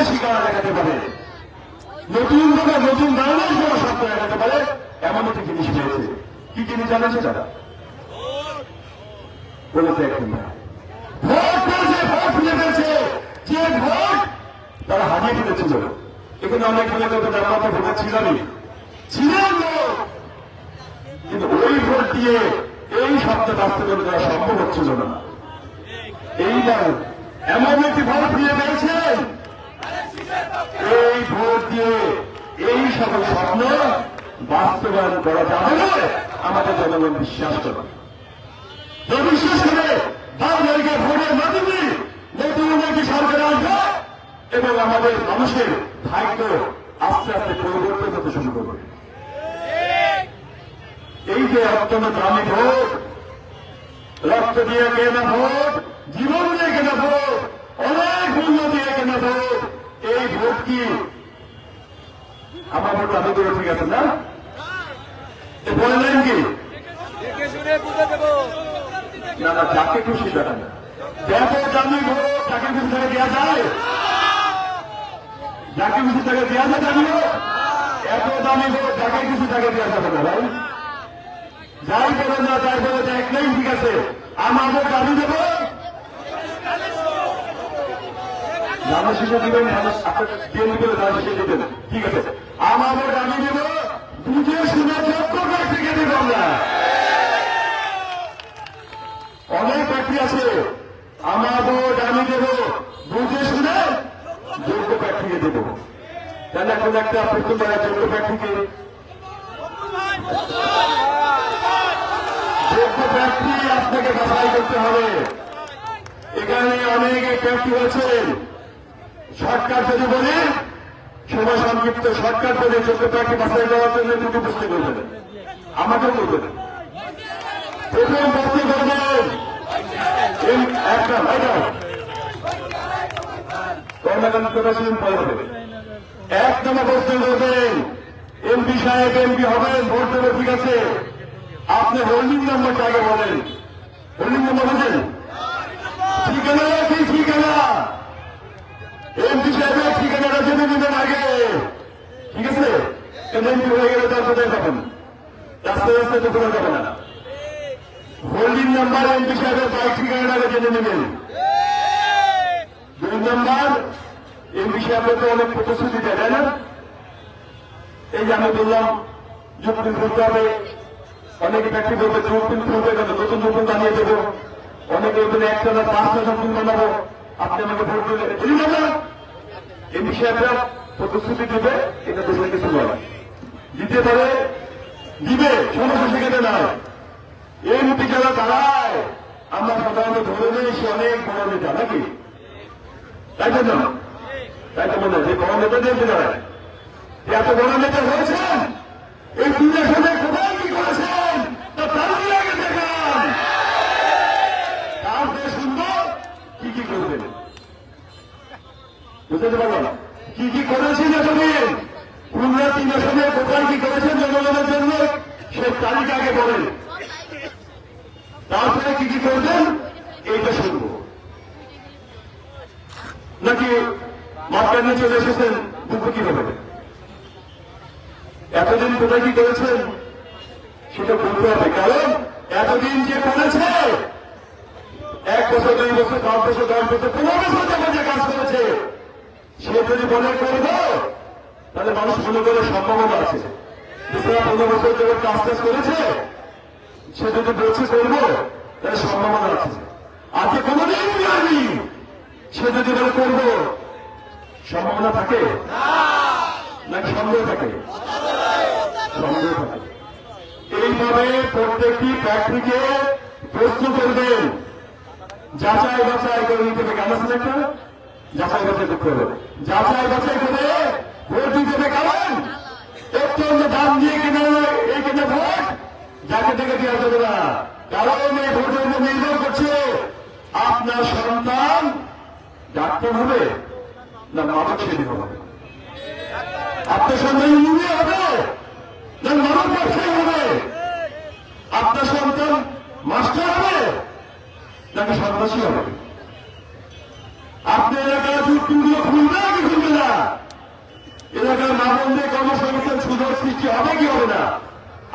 বেশি কারা দেখাতে পারে, নতুন ভাবে নতুন ধরনের কোন শব্দ দেখাতে পারে, এমন একটি জিনিস পেয়েছে। কি জিনিস জানেন সেটা? বলেছে একদম না। ভোট পেয়েছে, ভোট ফিরে পেয়েছে, যে ভোট তারা হারিয়ে ফেলেছিল। এখানে অনেক বলে কত আমরা ভোটে ছিলামই, ছিলেন লোক, কিন্তু ওই ভোট দিয়ে এই শব্দ বাস্তবায়ন করা সম্ভব হচ্ছিল না। এইবার এমন একটি ভোট ফিরে পেয়েছেন, এই ভোট দিয়ে এই সকল স্বপ্ন বাস্তবায়ন করা যাবে বলে আমাদের জনগণ বিশ্বাস করে। বিশ্বাস করে বাংলাকে ভোটের মাধ্যমে নতুন একটি সরকার আসবে এবং আমাদের মানুষের ভাগ্য আস্তে আস্তে পরিবর্তন হতে শুরু করবে। এই যে অত্যন্ত দামি ভোট, রক্ত দিয়ে কেনা ভোট, জীবন দিয়ে কেনা ভোট, অনেক মূল্য দিয়ে কেনা ভোট, এই ভোট কি আমার ভোট দাবি করে ঠিক আছে না? বললেন কি না না, যাকে খুশি দেখেন, দেখো দামি ভোট যাকে খুশি তাকে দেওয়া যায়, যাকে খুশি তাকে দেওয়া যায় দামি ভোট, এত দামি ভোট যাকে খুশি তাকে দেওয়া যাবে না ভাই। যাই বলে না, যাই বলে দেখলেই ঠিক আছে, আমার ভোট দাবি দেব, মানুষ হিসেবে দিবেন, মানুষ আপনার বিএনপি করে মানুষ হিসেবে দিবেন, ঠিক আছে, আমার ভোট আমি দেব, বুঝে শুনে যোগ্য ব্যক্তিকে দেব। আমরা অনেক ব্যক্তি আছে, আমার ভোট আমি দেব, বুঝে শুনে যোগ্য ব্যক্তিকে দেব। তাহলে এখন একটা প্রথম যোগ্য ব্যক্তিকে, যোগ্য ব্যক্তি আপনাকে বাছাই করতে হবে। এখানে অনেক ব্যক্তি হয়েছেন, সরকার যদি বলে সময় সংক্ষিপ্ত, সরকার বলে যোগ্য ব্যক্তি বাছাই দেওয়ার জন্য দুটো প্রশ্ন করবেন, আমাকে করবেন। প্রথম প্রশ্ন করবেন একটা এক নম্বর প্রশ্ন করবেন, এমপি সাহেব এমপি হবেন, ভোট দেবে, ঠিক আছে, আপনি হোল্ডিং নম্বরটা আগে বলেন। হোল্ডিং নম্বর বলছেন ঠিকানা কি? ঠিকানা এমপি সাহেবের ঠিকানাটা জেনে নেবেন আগে, ঠিক আছে? এমপি হয়ে গেলে তার কোথায় পাবেন? রাস্তায় রাস্তায় তো কোথাও যাবে না। হোল্ডিং নাম্বার এমপি সাহেবের বাইক ঠিকানাটা আগে জেনে নেবেন। 2 নম্বর, এমপি সাহেবের তো অনেক প্রতিশ্রুতি দেয়, তাই না? এই যে আমি বললাম যুক্তি করতে হবে, অনেকে ব্যক্তি বলবে যুক্তি করবে কেন, নতুন নতুন বানিয়ে দেবো, অনেকে বলবে 1 টানা 5টা নতুন বানাবো, আপনি আমাকে ভোট দিলে ঠিক আছে। এমপি সাহেবরা প্রতিশ্রুতি দেবে, এটা দেশের কিছু নয়, দিতে পারে, দিবে, সমস্যা সেখানে নয়। এমপি যারা দাঁড়ায় আমরা সাধারণত ধরে নিই সে অনেক বড় নেতা, নাকি? তাই তো না? তাই তো মনে হয় যে বড় নেতা দিয়ে দাঁড়ায়, এত বড় নেতা হয়েছেন, এই 2 আসনে কোথায় কি করেছেন তা তারই আগে দেখান, তারপরে সুন্দর কি কি করবেন, বুঝতে পারলাম কি কি করেছেন এতদিন, 3 আসনে কোথায় কি করেছেন জনগণের জন্য সে তারিখ আগে বলেন, তারপরে কি কি করবেন এইটা শুনব। নাকি মাঠটা নিয়ে চলে এসেছেন দুপুর কি হবে, এতদিন কোথায় কি করেছেন সেটা বলতে হবে। কারণ এতদিন যে করেছে, 1 বছর 2 বছর 5 বছর 10 বছর 15 বছর যাবত যে কাজ করেছে, সে যদি মনে করবো তাহলে মানুষ মনে করে সম্ভাবনা আছে। 15 বছর যাবত কাজ টাজ করেছে, সে যদি বলছে করবো তাহলে সম্ভাবনা আছে। আজকে কোনদিন জানি সে যদি বলে করবো, সম্ভাবনা থাকে নাকি সন্দেহ থাকে? সন্দেহ থাকে। এইভাবে প্রত্যেকটি প্রার্থীকে প্রশ্ন করবেন, যাচাই বাছাই করে নিতে হবে। কেন আছে একটা যাচাই বাছাই করতে হবে, যাচাই বাছাই করে ভোট দিতে হবে। কারণ অত্যন্ত দাম দিয়ে কিনে এই কিনে ভোট যাকে থেকে দেওয়া যাবে না। কারণ এই ভোটের উপর নির্ভর করছে আপনার সন্তান ডাক্তার হবে না মাদক সেবী হবে, আপনার সন্তান ইঞ্জিনিয়ার হবে না মাদক ব্যবসায়ী হবে, আপনার সন্তান মাস্টার হবে নাকি সন্ত্রাসী হবে, আপনার এলাকায় দুর্গুলো খুলবে নাকি খুলবে না,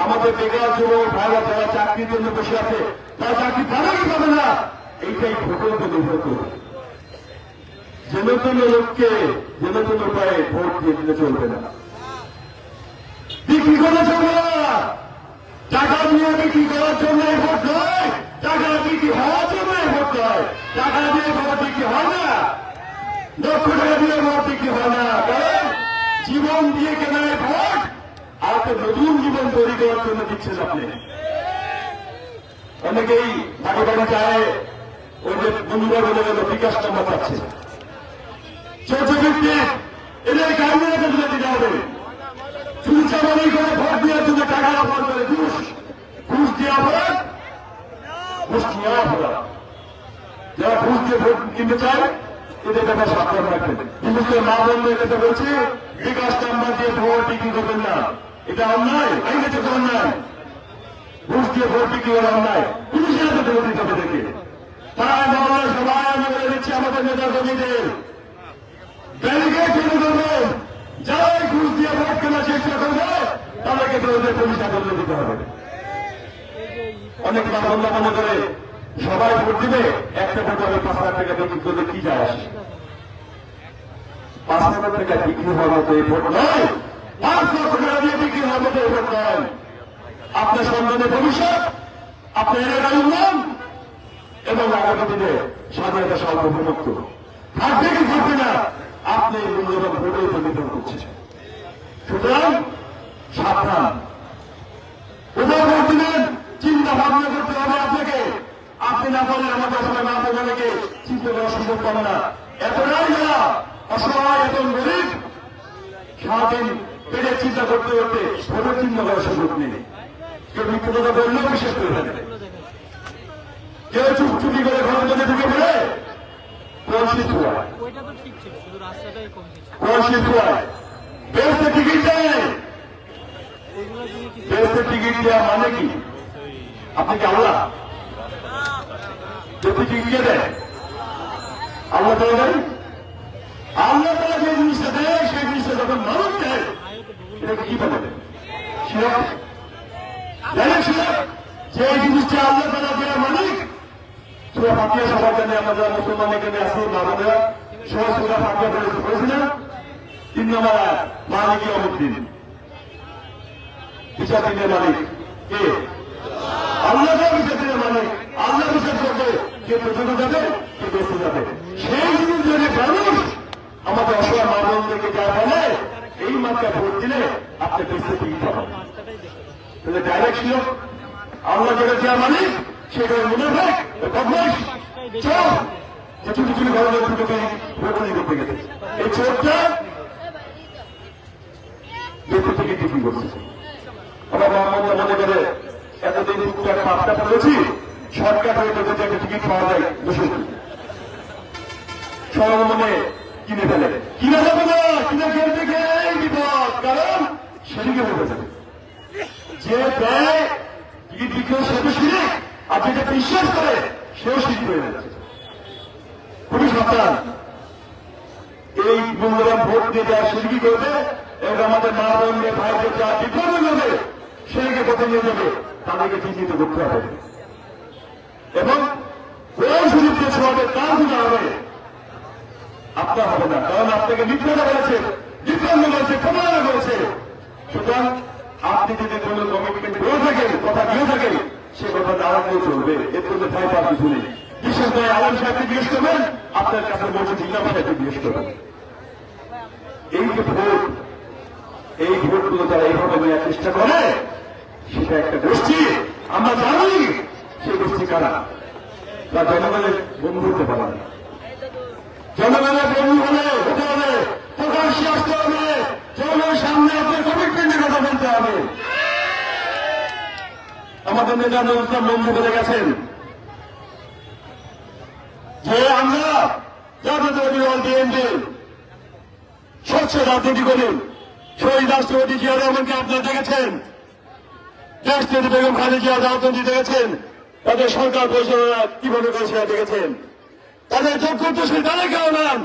আমাদের বেকার যুবক ভাইরা যারা চাকরির জন্য বসে আছে তারা চাকরি পাবে কি পাবে না এইটাই ভোটের উপর নির্ভর করবে। যেন তেন লোককে যেন তেন উপায়ে ভোট দিয়ে দিতে চলবে না, বিক্রি করে চলবে না। টাকা দিয়ে বিক্রি করার জন্য ভোট নয়, টাকা বিক্রি হওয়ার জন্য ভোট নয়। টাকা দিয়ে ভোট বিক্রি হয় না, লক্ষ টাকা দিয়ে ভোট বিক্রি হয় না। কারণ জীবন দিয়ে কেনায় ভোট আর একটা নতুন জীবন তৈরি করার জন্য দিচ্ছেন আপনি। অনেকেই বাড়ি বাড়ি যায়, ওই যে বন্ধুরা বলে গেল বিকাশ নাম্বার পাচ্ছে, চোদ্দ ব্যক্তি এদের কারণে তুলে দিতে হবে। শুধু চামারি করে ভোট দেওয়ার জন্য টাকা অফার করে ঘুষ দেওয়া হবে, ঘুষ নেওয়া হবে। যারা ঘুষ দিয়ে ভোট কিনতে চায় এদের ব্যাপারে সাবধান রাখবেন। বিশেষ করে মা বন্ধুদের কথা বলছি, বিকাশ নাম্বার দিয়ে ভোট বিক্রি করবেন না, এটা অন্যায়, আইনে চোখে অন্যায়। ঘুষ দিয়ে ভোট বিক্রি করা অন্যায়, পুলিশের হাতে ভোট দিতে হবে দেখে। তাই মহল্লা সবাই আমি বলে দিচ্ছি আমাদের নেতা কর্মীদের ব্যারিকেড তৈরি করবেন। যারাই ঘুষ দিয়ে ভোট কেনার চেষ্টা করবে তাদেরকে ওদের পুলিশ আদালতে দিতে হবে। অনেক মহল্লা মনে করে সবাই ভোট দিবে, একটা ভোট আমি 5 লাখ টাকা বিক্রি করলে কি যায় আসে? 5 লাখ টাকা বিক্রি হওয়ার মতো এই ভোট নয়, 5 লক্ষ টাকা দিয়ে বিক্রি হওয়ার মতো এই ভোট নয়। আপনার সন্তানের ভবিষ্যৎ, আপনার এলাকার উন্নয়ন এবং আগামী দিনে স্বাধীনতা সার্বভৌমত্ব থাকবে কি থাকবে না আপনি মূল্যবান ভোটের উপর নির্ভর করছেন। সুতরাং সাবধান, কোথাও ভোট দিবেন চিন্তা ভাবনা করতে হবে আপনাকে। আপনি না বললে আমাদের আসলে না বলে চিন্তা করার সুযোগ পান না। এতটাই যারা অসহায় এবং গরিব, সারাদিন পেটে চিন্তা করতে করতে ভোটের চিন্তা করার সুযোগ নেই। কেউ মিথ্যা কথা বললেও বিশ্বাস করে ফেলে, কেউ চুপচুপি করে ঘরের মধ্যে ঢুকে পড়ে কলসি ছোঁয়ায়, ওইটা তো ঠিক ছিল, শুধু রাস্তাটাই কম ছিল। কলসি ছোঁয়ায় বেরোতে টিকিট দেয়। ওইগুলো দিয়ে কিছু বেরোতে টিকিট দেওয়া মানে কি? আপনি কি আল্লাহ? যদি টিকিট কে দেয়? আল্লাহ তারা দেয়? আল্লাহ তারা যে জিনিসটা দেয় সেই জিনিসটা যখন মানুষ দেয় এটাকে কি বলে? শিরক। জানেন শিরক? যে জিনিসটা আল্লাহ তারা দেওয়া মালিক। সুরা ফাতিহা সবার জানে, আমরা যারা মুসলমান এখানে আছি বাবারা সবাই সুরা ফাতিহা পড়েছি না? 3 নম্বর আয়াত, মালিক ইয়াউমিদ্দিন, বিচার দিনের মালিক কে? আল্লাহ বিচার দিনের মালিক। আল্লাহ বিচার করবে, কে পেছনে যাবে কে বেঁচে যাবে। সেই জিনিস যদি মানুষ আমাদের অসহায় মা বোনদেরকে যা বলে এই মাত্রায় ভোট দিলে আপনি বেঁচে দিতে হবে। তাহলে ডাইরেক্ট ছিল আল্লাহ যেটা দেওয়া মালিক সেটা মনে হয় বদমাইশ চোর, যে চুটি চুটি ঘরে ঢুকে ভোট করতে গেছে। এই চোরটা বেঁচে থেকে বিক্রি করছে। আমার মোহাম্মদ মনে করে এতদিন টুকটাক 5টা পড়েছি, শর্টকাট হয়ে যদি একটা টিকিট পাওয়া যায় 200 সবার মনে কিনে ফেলে। কিনে যাবে না, কিনে খেলতে গেলেই বিপদ, কারণ সেদিকে বলে যাবে যে দেয় টিকিট বিক্রি সেটা শিরিক, আর যেটা বিশ্বাস করে সেও শিরিক হয়ে যাচ্ছে। খুবই সাবধান, এই মূল্যবান ভোট দিয়ে যারা শিরকি করবে এবং আমাদের মা বোনদের ভাইদের যা বিপদ যাবে সেদিকে পথে নিয়ে যাবে, তাদেরকে চিহ্নিত করতে হবে এবং কোন সুযোগ দিয়ে ছোঁয়াবে তার সুযোগ হবে, আপনার হবে না। কারণ আপনাকে মিথ্যাটা বলেছে, বিভ্রান্ত করেছে, প্রমাণ করেছে। সুতরাং আপনি যদি কোন কমিটমেন্ট করে থাকেন, কথা দিয়ে থাকেন, সে কথা না রাখলেও চলবে, এর জন্য ভয় পাওয়ার কিছু নেই। বিশেষ করে আলম সাহেবকে জিজ্ঞেস করবেন, আপনার কাছে বলছে ইমাম সাহেবকে জিজ্ঞেস করবেন। এই যে ভোট, এই ভোটগুলো তারা এইভাবে নেওয়ার চেষ্টা করে, সেটা একটা গোষ্ঠী, আমরা জানি সেই গোষ্ঠী কারা। তা জনগণের বন্ধু হতে পারে না। জনগণের বন্ধু হলে হতে হবে, প্রকাশ্যে আসতে হবে, জনগণের সামনে আপনার কমিটমেন্টের কথা বলতে হবে। আমাদের নেতা নজরুল ইসলাম মঞ্জু করে গেছেন যে আমরা জাতীয়তাবাদী দল বিএনপি স্বচ্ছ রাজনীতি করি। শহীদ রাষ্ট্রপতি জিয়া রহমানকে আপনারা দেখেছেন, দেশনেত্রী বেগম খালেদা জিয়া রাজনীতি দেখেছেন, তাদের সরকার পরিচালনা কিভাবে করে সেটা দেখেছেন, তাদের যোগ্যতাশীল তালিকাও নাম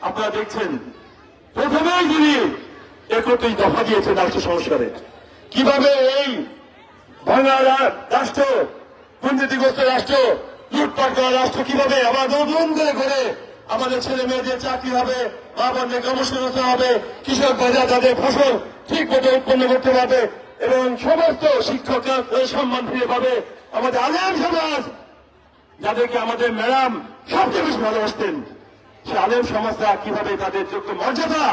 আপনারা দেখছেন। প্রথমেই তিনি 31 দফা দিয়েছেন রাষ্ট্র সংস্কারে, কিভাবে এই ভাঙা রাষ্ট্র, দুর্নীতিগ্রস্ত রাষ্ট্র, লুটপাট করা রাষ্ট্র কিভাবে আবার নতুন করে আমাদের ছেলে মেয়েদের চাকরি হবে, আমাদের কর্মসংস্থান হবে, কৃষক বাজার তাদের ফসল ঠিক মতো উৎপন্ন করতে পারবে এবং সমস্ত শিক্ষকরা সম্মান ফিরে পাবে। আমাদের আলেম সমাজ, যাদেরকে আমাদের ম্যাডাম সবচেয়ে বেশি ভালোবাসতেন, সে আলেম সমাজরা কিভাবে তাদের যোগ্য মর্যাদা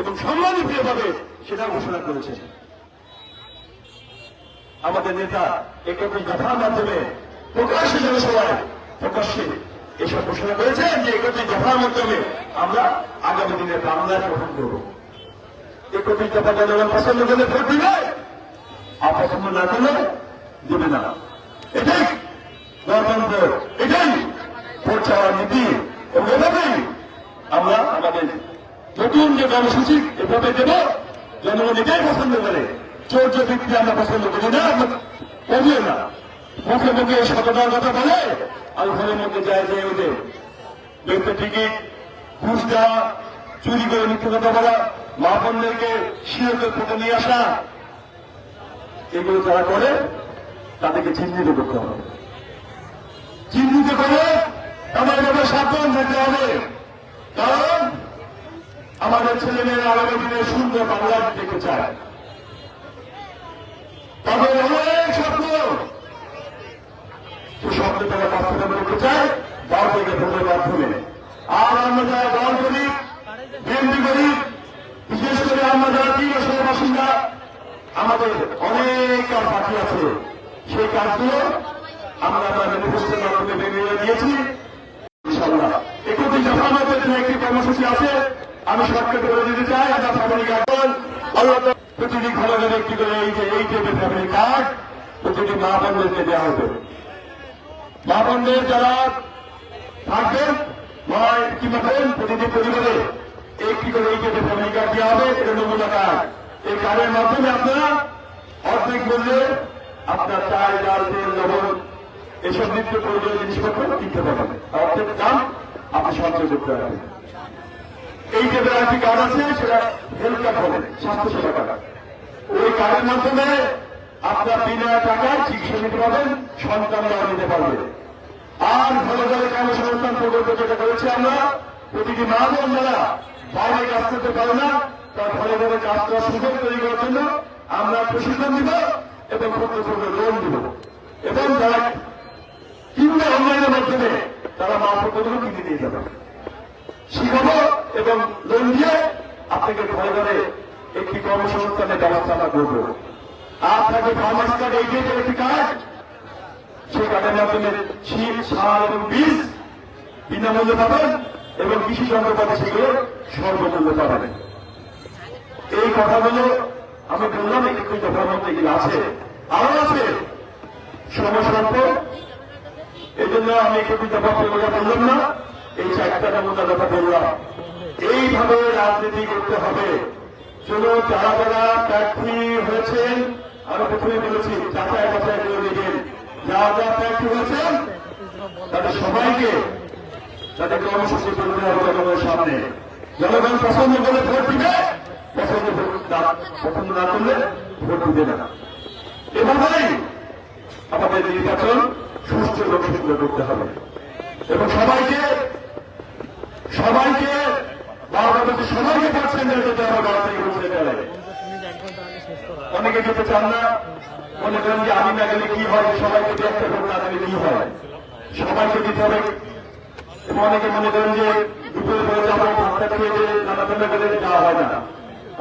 এবং সম্মানই ফিরে পাবে সেটা ঘোষণা করেছে। আমাদের নেতা 31 দফার মাধ্যমে প্রকাশ্যে জনসভায় প্রকাশ্যে এসব ঘোষণা করেছেন যে 31 দফার মাধ্যমে আমরা আগামী দিনে বাংলায় গঠন করব। 31 দফা জনগণ পছন্দ করলে ভোট দিবে, অপছন্দ না করলে দেবে না। এটাই গণতন্ত্র, এটাই ভোট চাওয়ার নীতি। এবং এভাবেই আমরা আমাদের নতুন যে কর্মসূচি এভাবে দেব, জনগণ এটাই পছন্দ করে। চৌর্য বৃত্তি আমরা পছন্দ করি না, করিও না। মুখে মুখে সততার কথা বলে আর ঘরের মধ্যে যায় যে ওদের ব্যক্তি টিকিট, ঘুষ দেওয়া, চুরি করে মিথ্যে কথা বলা, মা বোনদেরকে শিরকের ফটো নিয়ে আসা, এগুলো যারা করে তাদেরকে চিহ্নিত করতে হবে। চিহ্নিত করে তাদের ব্যাপারে সাবধান থাকতে হবে, কারণ আমাদের ছেলে মেয়েরা আগামী দিনে সুন্দর বাংলা দেখতে চায়। তাদের অনেক স্বপ্ন, সে স্বপ্ন তারা বাস্তবায়ন করতে চায় দল থেকে ভোটের মাধ্যমে। আর আমরা যারা দল করি, বিএনপি করি, বিশেষ করে আমরা যারা 3 বছরের বাসিন্দা, আমাদের অনেক কাজ বাকি আছে। সেই কাজগুলো আমরা ম্যানিফেস্টোর মাধ্যমে বেরিয়ে দিয়েছি। ইনশাআল্লাহ 31 দফার মধ্যে একটি কর্মসূচি আছে, আমি শর্টকাট করে দিতে চাই। আমরা ফ্যামিলি কার্ড আল্লাহ প্রতিদিন ভালো করে একটি করে এই টাইপের ফ্যামিলি কার্ড প্রতিটি মা বোনদেরকে দেওয়া হবে। মা বোনদের যারা থাকবেন, মা কিংবা বোন, প্রতিটি পরিবারে একটি করে এই টাইপের ফ্যামিলি কার্ড দেওয়া হবে। এটা নমুনা কার্ড। এই কার্ডের মাধ্যমে আপনারা অর্ধেক মূল্যে আপনার চাল, ডাল, তেল, লবণ এসব নিত্য প্রয়োজনীয় জিনিসপত্র কিনতে পারবেন। অর্ধেক দাম আপনি সঞ্চয় করতে পারবেন। এই যে একটি কার্ড আছে, সেটা হেলথ কার্ড হবে, স্বাস্থ্যসেবা কার্ড। ওই কার্ডের মাধ্যমে আপনার বিনা টাকায় চিকিৎসা নিতে পারবেন, সন্তানরাও নিতে পারবে। আর ভালো ভালো কর্মসংস্থান প্রকল্প যেটা করেছি আমরা, প্রতিটি মা বোন যারা বাইরে কাজ করতে পারে না, তার ভালো ভালো কাজ করার সুযোগ তৈরি করার জন্য আমরা প্রশিক্ষণ দিব এবং প্রকল্প লোন দিব। এবং যারা কিনবে অনলাইনের মাধ্যমে, তারা মা প্রকল্পগুলো কিনে নিয়ে যাবে, শিখাবো এবং লোন দিয়ে আপনাকে ঘরে ঘরে একটি কর্মসংস্থানের ব্যবস্থা আমরা করবো। আর থাকে ফার্মার্স কার্ড, এই যে একটি কার্ড, সেই কার্ডের মাধ্যমে শীত, সার এবং বীজ বিনামূল্যে পাবেন এবং কৃষি যন্ত্রপাতি সেগুলো সর্বমূল্যে পাবেন। এই কথাগুলো আমি বললাম 31 দফার মধ্যে এগুলো আছে, আরো আছে সমস্যান্ত। এই জন্য আমি 31 দফা বললাম না, এই 4টা নমুনা কথা বললাম। এইভাবে রাজনীতি করতে হবে। চলো যারা যারা প্রার্থী হয়েছেন, আমি প্রথমে বলেছি যাচাই বাছাই করে নেবেন। যারা যারা প্রার্থী হয়েছেন তাদের সবাইকে তাদের কর্মসূচি করতে হবে জনগণের সামনে। জনগণ পছন্দ করলে ভোট দিবে, পছন্দ না করলে ভোট দিবে না। এভাবেই আমাদের নির্বাচন সুষ্ঠু এবং সুন্দর করতে হবে এবং সবাইকে সবাইকে পাচ্ছেন যেতে হবে। অনেকে যেতে চান না, মনে করেন যে আমি না গেলে কি হয়, সবাইকে একটা ভোট না দিলে কি হয়, সবাইকে দিতে হবে। অনেকে মনে করেন যে দুপুরে পরে যাবো, ভাতটা খেয়ে যে নানা ঠান্ডা করে যাওয়া হয় না।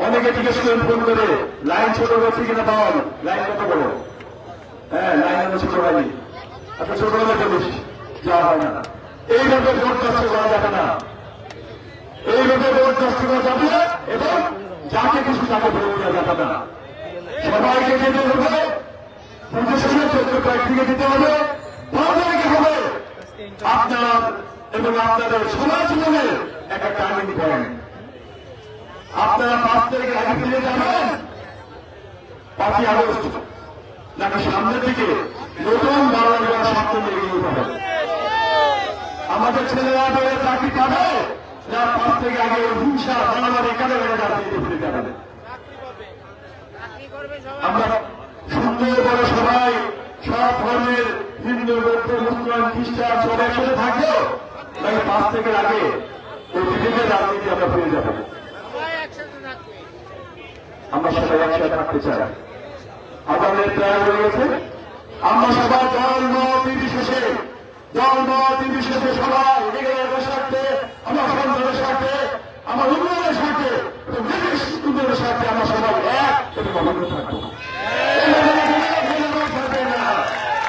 অনেকে জিজ্ঞেস করেন ফোন করে, লাইন ছোট হচ্ছে কিনা পাওয়া, লাইন কত বড়? হ্যাঁ, লাইন ছোট হয়নি, আচ্ছা ছোট হলে তো বেশি যাওয়া হয় না। এইভাবে ভোট নষ্ট করা যাবে না, এইভাবে ভোট নষ্ট করা যাবে না এবং যাকে কিছু তাকে ভোট দেওয়া যাবে না। সবাইকে যেতে হবে, বুঝে শুনে 14 প্রার্থীকে দিতে হবে, ভালোকে হবে আপনার এবং আপনাদের সমাজ জীবনে একটা টার্নিং পয়েন্ট। আপনারা 5 তারিখে আগে ফিরে যাবেন 5ই আগস্ট, নাকি সামনের দিকে নতুন বাংলা স্বপ্ন নিয়ে এগিয়ে যাবেন। আমাদের ছেলেরা বেড়ে চাকরি পাবে না 5 থেকে আগে হিংসা মারামারি কাটাকাটি রাজনীতি ফিরে যাবেন। আমরা সুন্দর করে সবাই সব ধর্মের হিন্দু বৌদ্ধ মুসলমান খ্রিস্টান সব একসাথে থাকলেও নাকি 5 থেকে আগে ওই বিবেকের রাজনীতি আমরা ফিরে যাব। আমরা সবাই একসাথে থাকতে চাই। আদালত প্রায় হয়ে গেছে। আমরা সবাই দল মত নির্বিশেষে সবাই নিজেদের স্বার্থে, আমার সন্তানের স্বার্থে, আমার উন্নয়নের স্বার্থে, দেশের উন্নয়নের স্বার্থে আমরা সবাই এক এবং অভিন্ন থাকবো।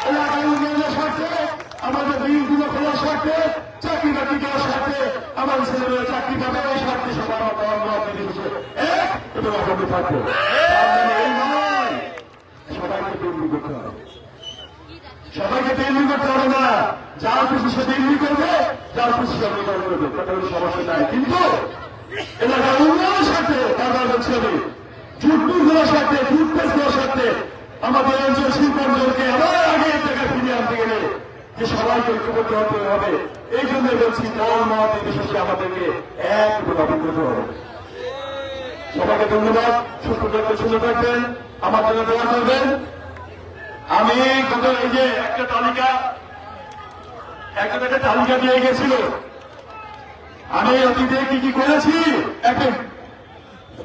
এলাকার উন্নয়নের স্বার্থে, আমাদের দিনগুলো খোলার স্বার্থে, চাকরি বাকরি দেওয়ার স্বার্থে, আমার ছেলেমেয়েরা চাকরি পাবে এই স্বার্থে সবাই আমার দল মত নির্বিশেষে এক এবং অভিন্ন থাকবো। এই নয়, সবাইকে তৈরি করতে হবে। সবাইকে তৈরি করতে হবে না, যার খুশি সে তৈরি করবে, যার খুশি সে অঙ্গীকার করবে, তাতে কোনো সমস্যা নাই। কিন্তু এলাকার উন্নয়নের সাথে বারবার বলছি আমি, জুটগুলোর সাথে জুটগুলোর সাথে আমাদের অঞ্চল শিল্পাঞ্চলকে আবার আগে জায়গায় ফিরিয়ে আনতে গেলে যে সবাইকে ঐক্যবদ্ধ হতে হবে। এই জন্য বলছি দল মত বিশেষে আমাদেরকে এক এবং অভিজ্ঞতা হবে। সবাইকে ধন্যবাদ। সুস্থ থাকবেন, সুন্দর থাকবেন, আমার জন্য দোয়া করবেন। আমি এই যে একটা তালিকা দিয়ে গেছিল, আমি অতীতে কি কি করেছি,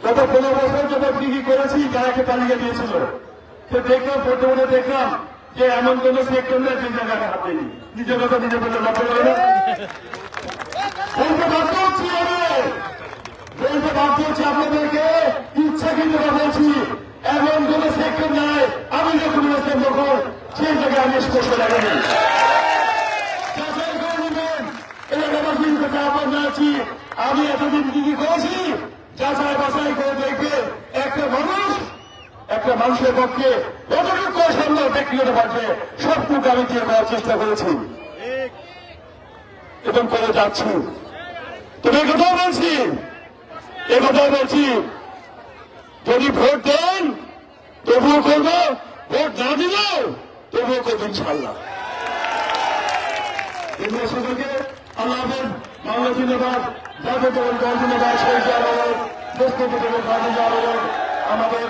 গত 15 বছর যাবৎ কি কি করেছি তার একটা তালিকা দিয়েছিল। তো দেখলাম প্রথমে দেখলাম যে এমন কোন সেক্টর নেই যে জায়গায় হাত দেয়নি। নিজের কথা নিজে বলতে লক্ষ্য করে না, বলতে বাধ্য হচ্ছি আপনাদেরকে, ইচ্ছা কিন্তু বলছি এমন কোন সেক্টর নাই আমি যখন যখন সেই জায়গায় আমি স্পষ্ট লাগেনি। এলাকাবাসীর কাছে আহ্বান জানাচ্ছি, আমি এতদিন কি কি করেছি যাচাই বাছাই করে দেখবে একটা মানুষের পক্ষে যতটুকু সম্ভব ব্যক্তিগত পক্ষে সবটুকু আমি দিয়ে করার চেষ্টা করেছি এবং করে যাচ্ছি। তবে একথাও বলছি যদি ভোট দেন তবুও করবো, ভোট না দিলেও তবুও করবো ইনশাআল্লাহ। সকলকে আল্লাহ হাফেজ, বাংলা জিন্দাবাদ, জাতীয় দল জিন্দাবাদ, শহীদ আমাদের